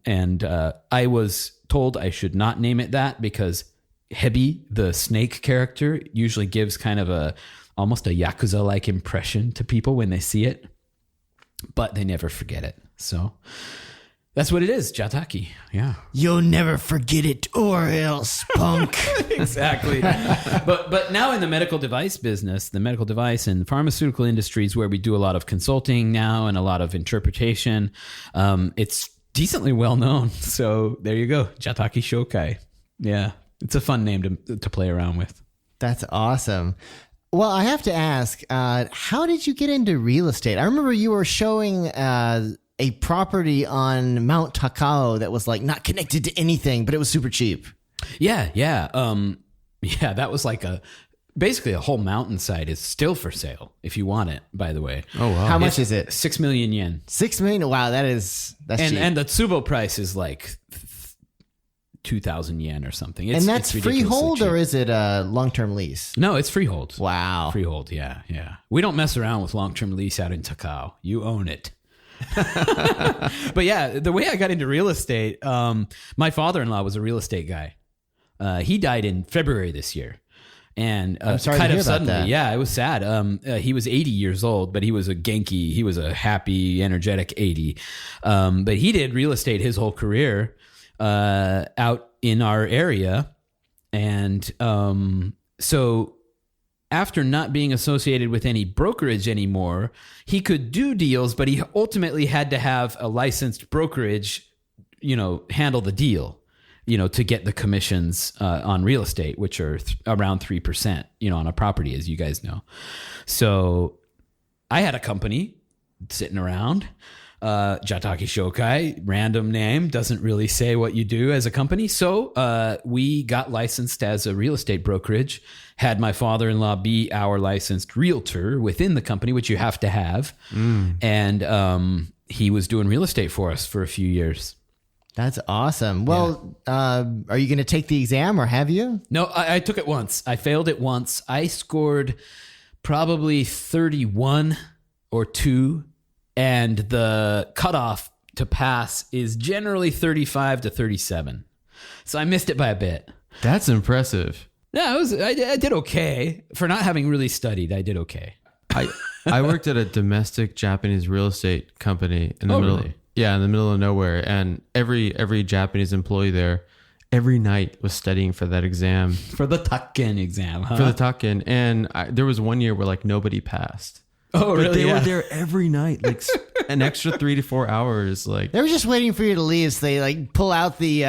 I was told I should not name it that because Hebi, the snake character, usually gives kind of almost a Yakuza-like impression to people when they see it, but they never forget it. So that's what it is, Jataki. Yeah. You'll never forget it or else, punk. Exactly. But now in the medical device business, the medical device and pharmaceutical industries where we do a lot of consulting now and a lot of interpretation, it's decently well known. So there you go. Jataki Shokai. Yeah. It's a fun name to play around with. That's awesome. Well, I have to ask, how did you get into real estate? I remember you were showing a property on Mount Takao that was like not connected to anything, but it was super cheap. Yeah. That was like basically a whole mountainside is still for sale if you want it, by the way. Oh, wow. How much is it? 6 million yen. 6 million? Wow, that's cheap. And the Tsubo price is like 2,000 yen or something. And that's freehold or is it a long-term lease? No, it's freehold. Wow. Freehold, yeah. We don't mess around with long-term lease out in Takao. You own it. But yeah, the way I got into real estate, my father-in-law was a real estate guy. He died in February this year. And I'm sorry kind to hear of about suddenly, that. yeah, it was sad. He was 80 years old, but he was a Genki. He was a happy, energetic 80. But he did real estate his whole career out in our area. And so after not being associated with any brokerage anymore, he could do deals, but he ultimately had to have a licensed brokerage, handle the deal, to get the commissions on real estate, which are around 3%, on a property, as you guys know. So I had a company sitting around, Jataki Shokai, random name, doesn't really say what you do as a company. So we got licensed as a real estate brokerage, had my father-in-law be our licensed realtor within the company, which you have to have. And he was doing real estate for us for a few years. That's awesome. Well, are you going to take the exam or have you? No, I took it once. I failed it once. I scored probably 31 or 2. And the cutoff to pass is generally 35 to 37. So I missed it by a bit. That's impressive. Yeah, I did okay. For not having really studied, I did okay. I worked at a domestic Japanese real estate company in the middle. Really? Yeah, in the middle of nowhere. And every Japanese employee there, every night was studying for that exam. For the Takken exam, huh? For the Takken. And there was one year where like nobody passed. Oh, But really? they were there every night, like an extra 3 to 4 hours. Like They were just waiting for you to leave, so they like pull out the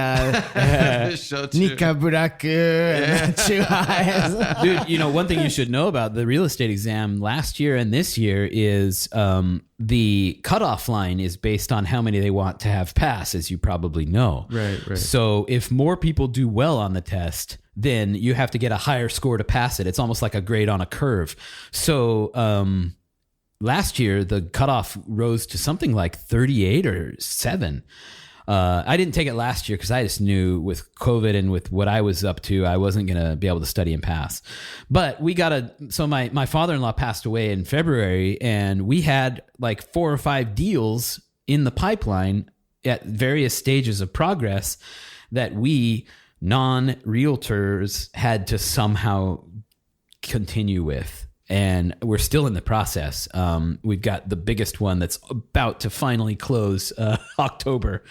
Nikaburaku and Chuhai. Dude, one thing you should know about the real estate exam last year and this year is the cutoff line is based on how many they want to have pass, as you probably know. Right. So if more people do well on the test, then you have to get a higher score to pass it. It's almost like a grade on a curve. So last year, the cutoff rose to something like 38 or 7. I didn't take it last year because I just knew with COVID and with what I was up to, I wasn't going to be able to study and pass. But we so my father-in-law passed away in February, and we had like 4 or 5 deals in the pipeline at various stages of progress that we non-realtors had to somehow continue with. And we're still in the process. We've got the biggest one that's about to finally close October.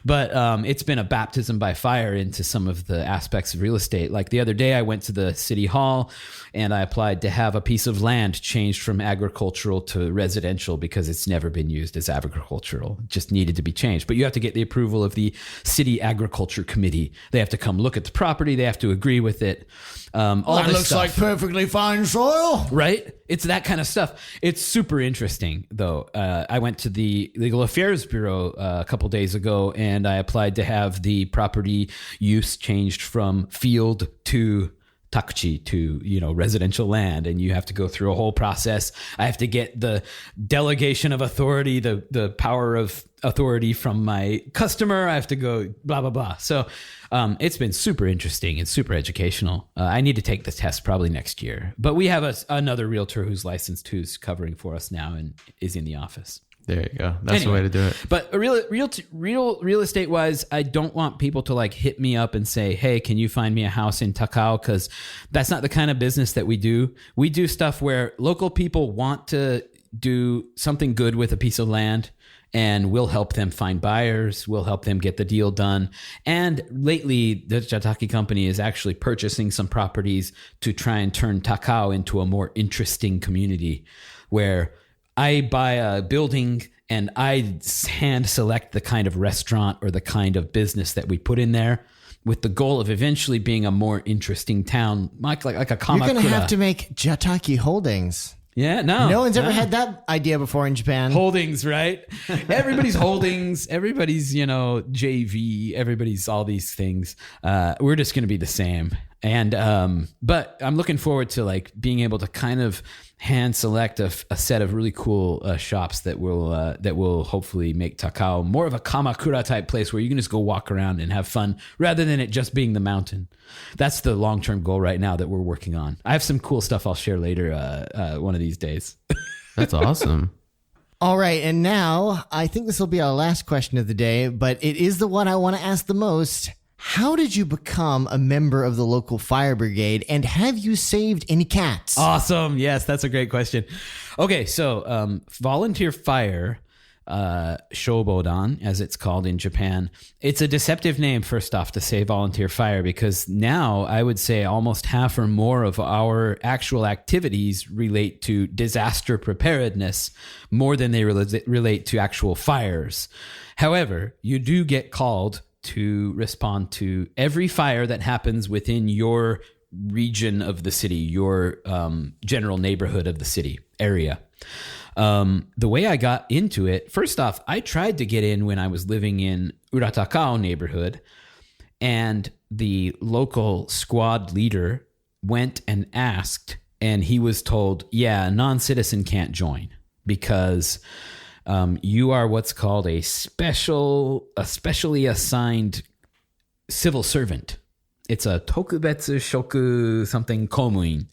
But it's been a baptism by fire into some of the aspects of real estate. Like the other day, I went to the city hall and I applied to have a piece of land changed from agricultural to residential because it's never been used as agricultural. It just needed to be changed. But you have to get the approval of the city agriculture committee. They have to come look at the property. They have to agree with it. All this looks stuff. like perfectly fine soil. Right? It's that kind of stuff. It's super interesting, though. I went to the Legal Affairs Bureau a couple days ago, and I applied to have the property use changed from field to takuchi to, residential land, and you have to go through a whole process. I have to get the delegation of authority, the power of authority from my customer. I have to go blah, blah, blah. So it's been super interesting and super educational. I need to take the test probably next year, but we have another realtor who's licensed, who's covering for us now and is in the office. There you go. That's the way to do it. But real estate wise, I don't want people to like hit me up and say, "Hey, can you find me a house in Takao?" Because that's not the kind of business that we do. We do stuff where local people want to do something good with a piece of land, and we'll help them find buyers. We'll help them get the deal done. And lately, the Jataki company is actually purchasing some properties to try and turn Takao into a more interesting community, where I buy a building and I hand select the kind of restaurant or the kind of business that we put in there, with the goal of eventually being a more interesting town, like a Kamakura. You're going to have to make Jataki Holdings. Yeah, no one's ever had that idea before in Japan. Holdings, right? Everybody's holdings. Everybody's, JV. Everybody's all these things. We're just going to be the same. And but I'm looking forward to like being able to kind of hand select a set of really cool shops that will hopefully make Takao more of a Kamakura type place where you can just go walk around and have fun rather than it just being the mountain. That's the long-term goal right now that we're working on. I have some cool stuff I'll share later one of these days. That's awesome. All right, and now I think this will be our last question of the day, but it is the one I want to ask the most. How did you become a member of the local fire brigade, and have you saved any cats? Awesome. Yes, that's a great question. Okay, so volunteer fire, shobodan, as it's called in Japan, it's a deceptive name, first off, to say volunteer fire, because now I would say almost half or more of our actual activities relate to disaster preparedness more than they relate to actual fires. However, you do get called to respond to every fire that happens within your region of the city, your general neighborhood of the city area. The way I got into it, first off, I tried to get in when I was living in Uratakao neighborhood, and the local squad leader went and asked, and he was told, yeah, a non-citizen can't join because you are what's called a specially assigned civil servant. It's a tokubetsu shoku something komuin.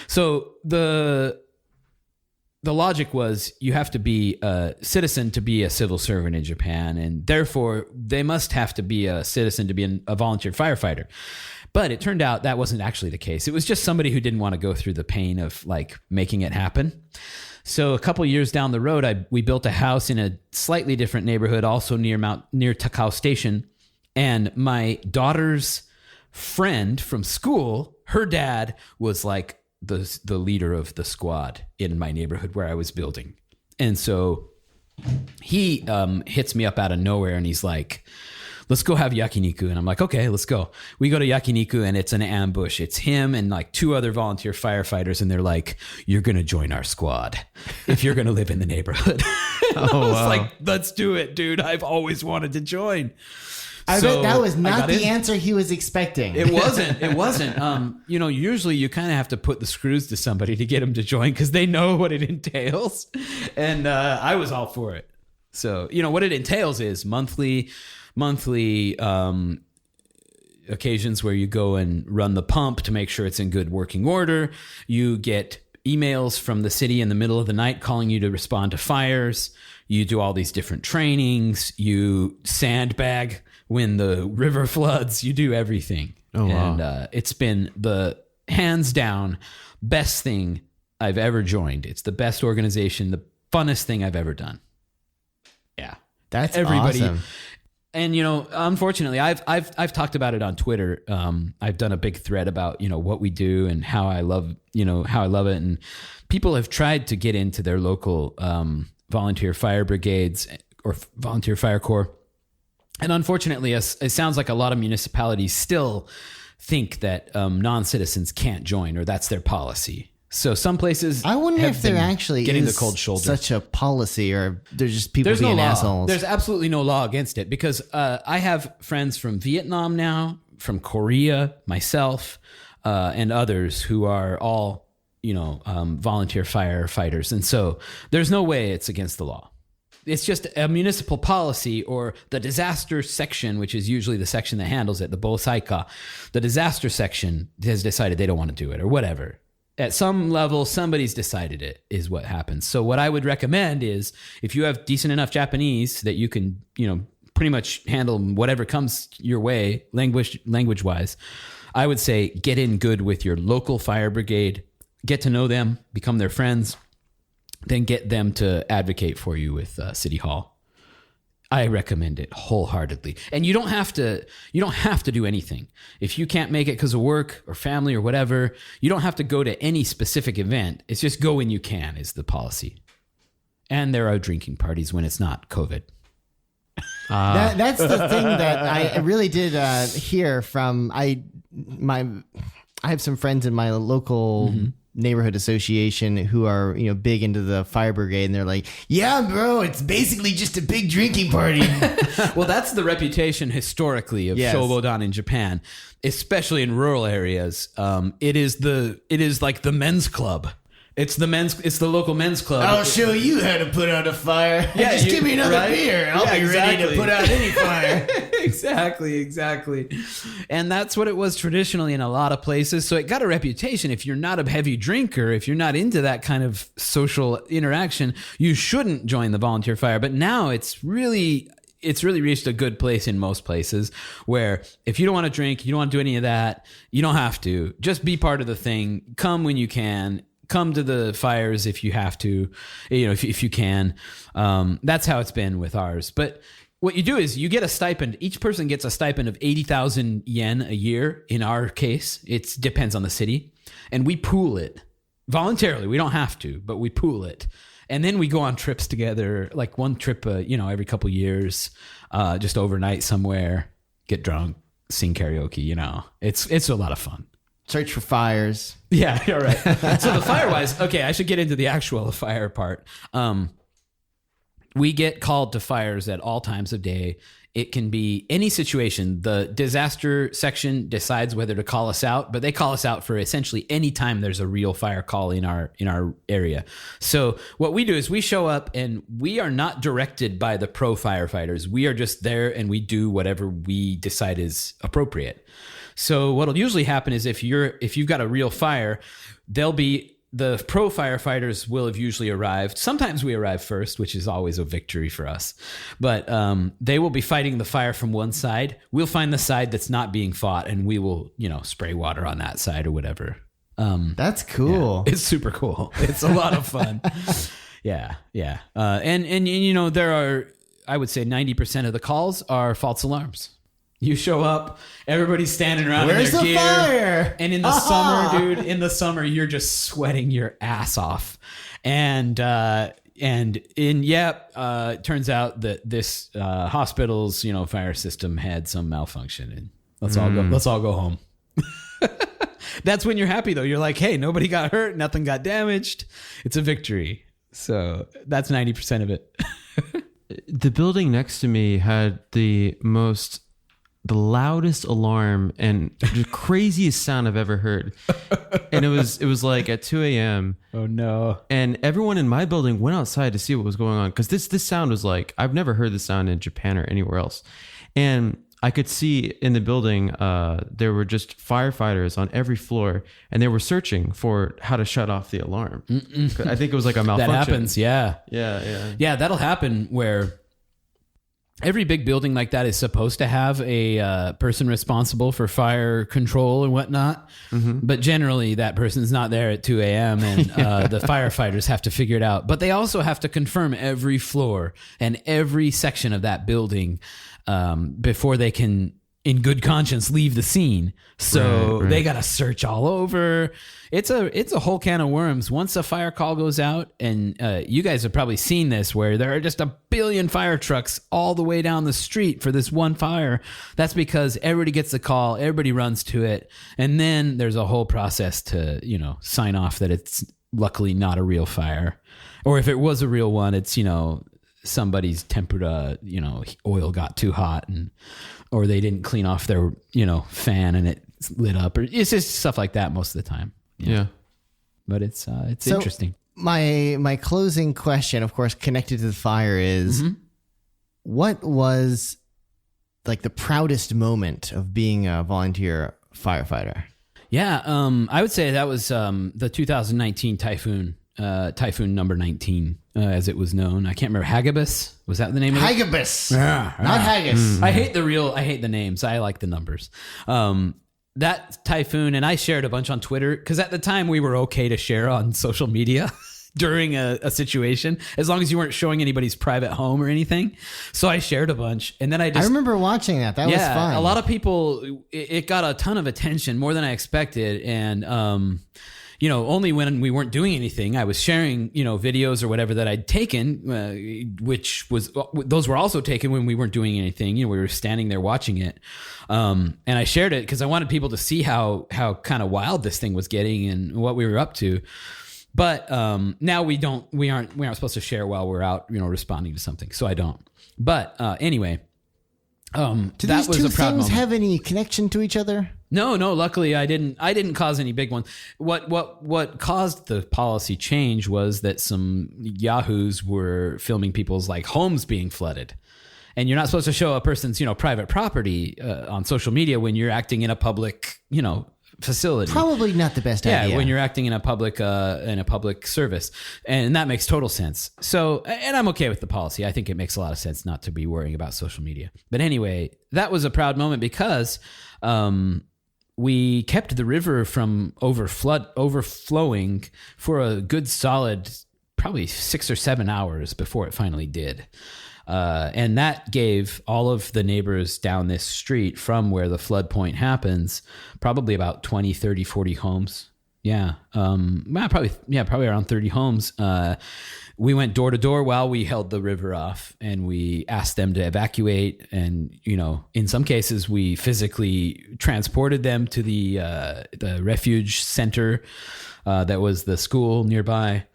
So the logic was you have to be a citizen to be a civil servant in Japan, and therefore they must have to be a citizen to be a volunteer firefighter. But it turned out that wasn't actually the case. It was just somebody who didn't want to go through the pain of like making it happen. So a couple years down the road, we built a house in a slightly different neighborhood, also near Takao Station. And my daughter's friend from school, her dad was like the leader of the squad in my neighborhood where I was building. And so he hits me up out of nowhere and he's like, let's go have yakiniku. And I'm like, okay, let's go. We go to yakiniku and it's an ambush. It's him and like two other volunteer firefighters. And they're like, you're going to join our squad if you're going to live in the neighborhood. I was like, let's do it, dude. I've always wanted to join. I bet that was not the answer he was expecting. It wasn't. Usually you kind of have to put the screws to somebody to get them to join because they know what it entails. And I was all for it. So, what it entails is monthly occasions where you go and run the pump to make sure it's in good working order. You get emails from the city in the middle of the night calling you to respond to fires. You do all these different trainings. You sandbag when the river floods. You do everything. Oh, wow. And it's been the hands down best thing I've ever joined. It's the best organization, the funnest thing I've ever done. Yeah. That's everybody. Awesome. And, unfortunately, I've talked about it on Twitter. I've done a big thread about, what we do and how I love it. And people have tried to get into their local volunteer fire brigades or volunteer fire corps. And unfortunately, it sounds like a lot of municipalities still think that non-citizens can't join, or that's their policy. So some places, I wonder if there actually getting is the cold shoulder. Such a policy, or there's just people being assholes. There's absolutely no law against it because I have friends from Vietnam now, from Korea, myself, and others who are all, volunteer firefighters. And so there's no way it's against the law. It's just a municipal policy, or the disaster section, which is usually the section that handles it, the Bosaika. The disaster section has decided they don't want to do it or whatever. At some level, somebody's decided it is what happens. So what I would recommend is, if you have decent enough Japanese that you can, pretty much handle whatever comes your way, language-wise, I would say get in good with your local fire brigade, get to know them, become their friends, then get them to advocate for you with City Hall. I recommend it wholeheartedly. And you don't have to do anything. If you can't make it because of work or family or whatever, you don't have to go to any specific event. It's just go when you can is the policy. And there are drinking parties when it's not COVID. That's the thing that I really did hear from. I have some friends in my local neighborhood association who are big into the fire brigade, and they're like, "Yeah, bro, it's basically just a big drinking party." Well, that's the reputation historically of Shobodan in Japan, especially in rural areas. It is like the men's club. It's the local men's club. I'll show you how to put out a fire. Yeah, just give me another beer. I'll be ready to put out any fire. Exactly. And that's what it was traditionally in a lot of places. So it got a reputation. If you're not a heavy drinker, if you're not into that kind of social interaction, you shouldn't join the volunteer fire. But now it's really reached a good place in most places where if you don't want to drink, you don't want to do any of that, you don't have to. Just be part of the thing. Come when you can. Come to the fires if you have to, if you can. That's how it's been with ours. But what you do is you get a stipend. Each person gets a stipend of 80,000 yen a year. In our case, it depends on the city. And we pool it voluntarily. We don't have to, but we pool it. And then we go on trips together, like one trip, every couple years, just overnight somewhere, get drunk, sing karaoke, it's a lot of fun. Search for fires. Yeah, you're right. So the fire-wise, okay, I should get into the actual fire part. We get called to fires at all times of day. It can be any situation. The disaster section decides whether to call us out, but they call us out for essentially any time there's a real fire call in our area. So what we do is we show up, and we are not directed by the pro firefighters. We are just there, and we do whatever we decide is appropriate. So what'll usually happen is if you've got a real fire, the pro firefighters will have usually arrived. Sometimes we arrive first, which is always a victory for us. But they will be fighting the fire from one side. We'll find the side that's not being fought, and we will, spray water on that side or whatever. That's cool. Yeah, it's super cool. It's a lot of fun. Yeah. And there are, I would say 90% of the calls are false alarms. You show up, everybody's standing around in their gear. Fire? And in the summer, dude, you're just sweating your ass off. And it turns out that this hospital's, fire system had some malfunction, and let's all go home. That's when you're happy though. You're like, hey, nobody got hurt, nothing got damaged. It's a victory. So that's 90% of it. The building next to me had the loudest alarm and the craziest sound I've ever heard. And it was like at 2 a.m. Oh no. And everyone in my building went outside to see what was going on. Cause this sound was like, I've never heard this sound in Japan or anywhere else. And I could see in the building, there were just firefighters on every floor, and they were searching for how to shut off the alarm. I think it was like a malfunction. That happens. Yeah. Yeah. That'll happen where every big building like that is supposed to have a person responsible for fire control and whatnot. Mm-hmm. But generally that person's not there at 2 a.m. and the firefighters have to figure it out. But they also have to confirm every floor and every section of that building before they can, in good conscience, leave the scene. So they got to search all over. It's a whole can of worms. Once a fire call goes out, and you guys have probably seen this, where there are just a billion fire trucks all the way down the street for this one fire. That's because everybody gets the call, everybody runs to it, and then there's a whole process to, sign off that it's luckily not a real fire. Or if it was a real one, it's, somebody's oil got too hot, or they didn't clean off their, fan, and it lit up, or it's just stuff like that most of the time. Yeah. But it's So, interesting. My closing question, of course, connected to the fire is, what was like the proudest moment of being a volunteer firefighter? Yeah, I would say that was the 2019 typhoon, typhoon number 19, as it was known. I can't remember. Hagibis? Was that the name of it? Hagibis. Not haggis. I hate the names. I like the numbers. That typhoon, and I shared a bunch on Twitter, because at the time we were okay to share on social media during a situation, as long as you weren't showing anybody's private home or anything. So I shared a bunch, and then I remember watching that. That was fun. A lot of people, it got a ton of attention, more than I expected, and only when we weren't doing anything, I was sharing, videos or whatever that I'd taken, those were also taken when we weren't doing anything. We were standing there watching it. And I shared it because I wanted people to see how kind of wild this thing was getting and what we were up to. But now we aren't supposed to share while we're out, responding to something. So I don't. But anyway, do these two things have any connection to each other? No. Luckily, I didn't cause any big ones. What caused the policy change was that some yahoos were filming people's homes being flooded, and you're not supposed to show a person's private property on social media when you're acting in a public facility. Probably not the best idea. Yeah, when you're acting in a public service, and that makes total sense. So, and I'm okay with the policy. I think it makes a lot of sense not to be worrying about social media. But anyway, that was a proud moment because we kept the river from overflowing for a good solid, probably 6 or 7 hours before it finally did. And that gave all of the neighbors down this street from where the flood point happens, probably about 20, 30, 40 homes. Yeah. Probably around 30 homes. We went door to door while we held the river off, and we asked them to evacuate. And, in some cases we physically transported them to the refuge center, that was the school nearby.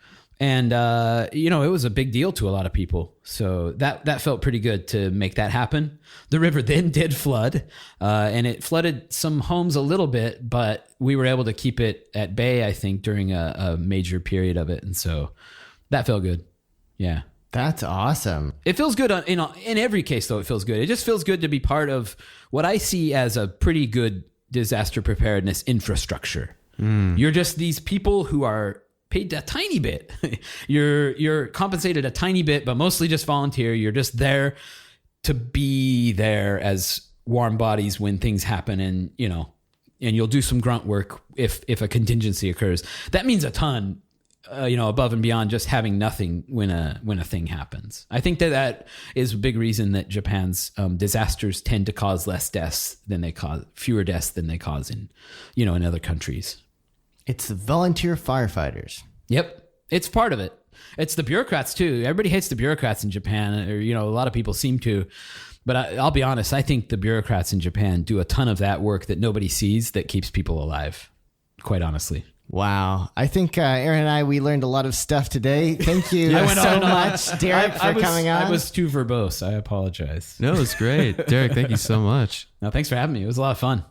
And, it was a big deal to a lot of people. So that felt pretty good to make that happen. The river then did flood, and it flooded some homes a little bit, but we were able to keep it at bay, I think, during a major period of it. And so that felt good. Yeah. That's awesome. It feels good in every case, though. It feels good. It just feels good to be part of what I see as a pretty good disaster preparedness infrastructure. You're just these people who are paid a tiny bit. You're compensated a tiny bit, but mostly just volunteer. You're just there to be there as warm bodies when things happen, and you'll do some grunt work if a contingency occurs. That means a ton, above and beyond just having nothing when a thing happens. I think that is a big reason that Japan's disasters tend to cause fewer deaths than they cause in other countries. It's the volunteer firefighters. Yep. It's part of it. It's the bureaucrats too. Everybody hates the bureaucrats in Japan, or, a lot of people seem to, but I'll be honest. I think the bureaucrats in Japan do a ton of that work that nobody sees that keeps people alive. Quite honestly. Wow. I think Aaron and we learned a lot of stuff today. Thank you so much, Derek, for coming on. I was too verbose. I apologize. No, it was great. Derek, thank you so much. No, thanks for having me. It was a lot of fun.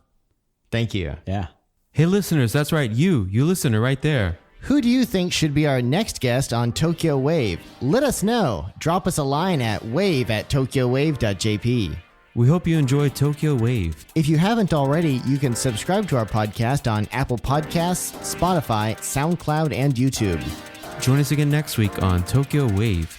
Thank you. Yeah. Hey, listeners, that's right. You listener right there. Who do you think should be our next guest on Tokyo Wave? Let us know. Drop us a line at wave@tokyowave.jp. We hope you enjoy Tokyo Wave. If you haven't already, you can subscribe to our podcast on Apple Podcasts, Spotify, SoundCloud, and YouTube. Join us again next week on Tokyo Wave.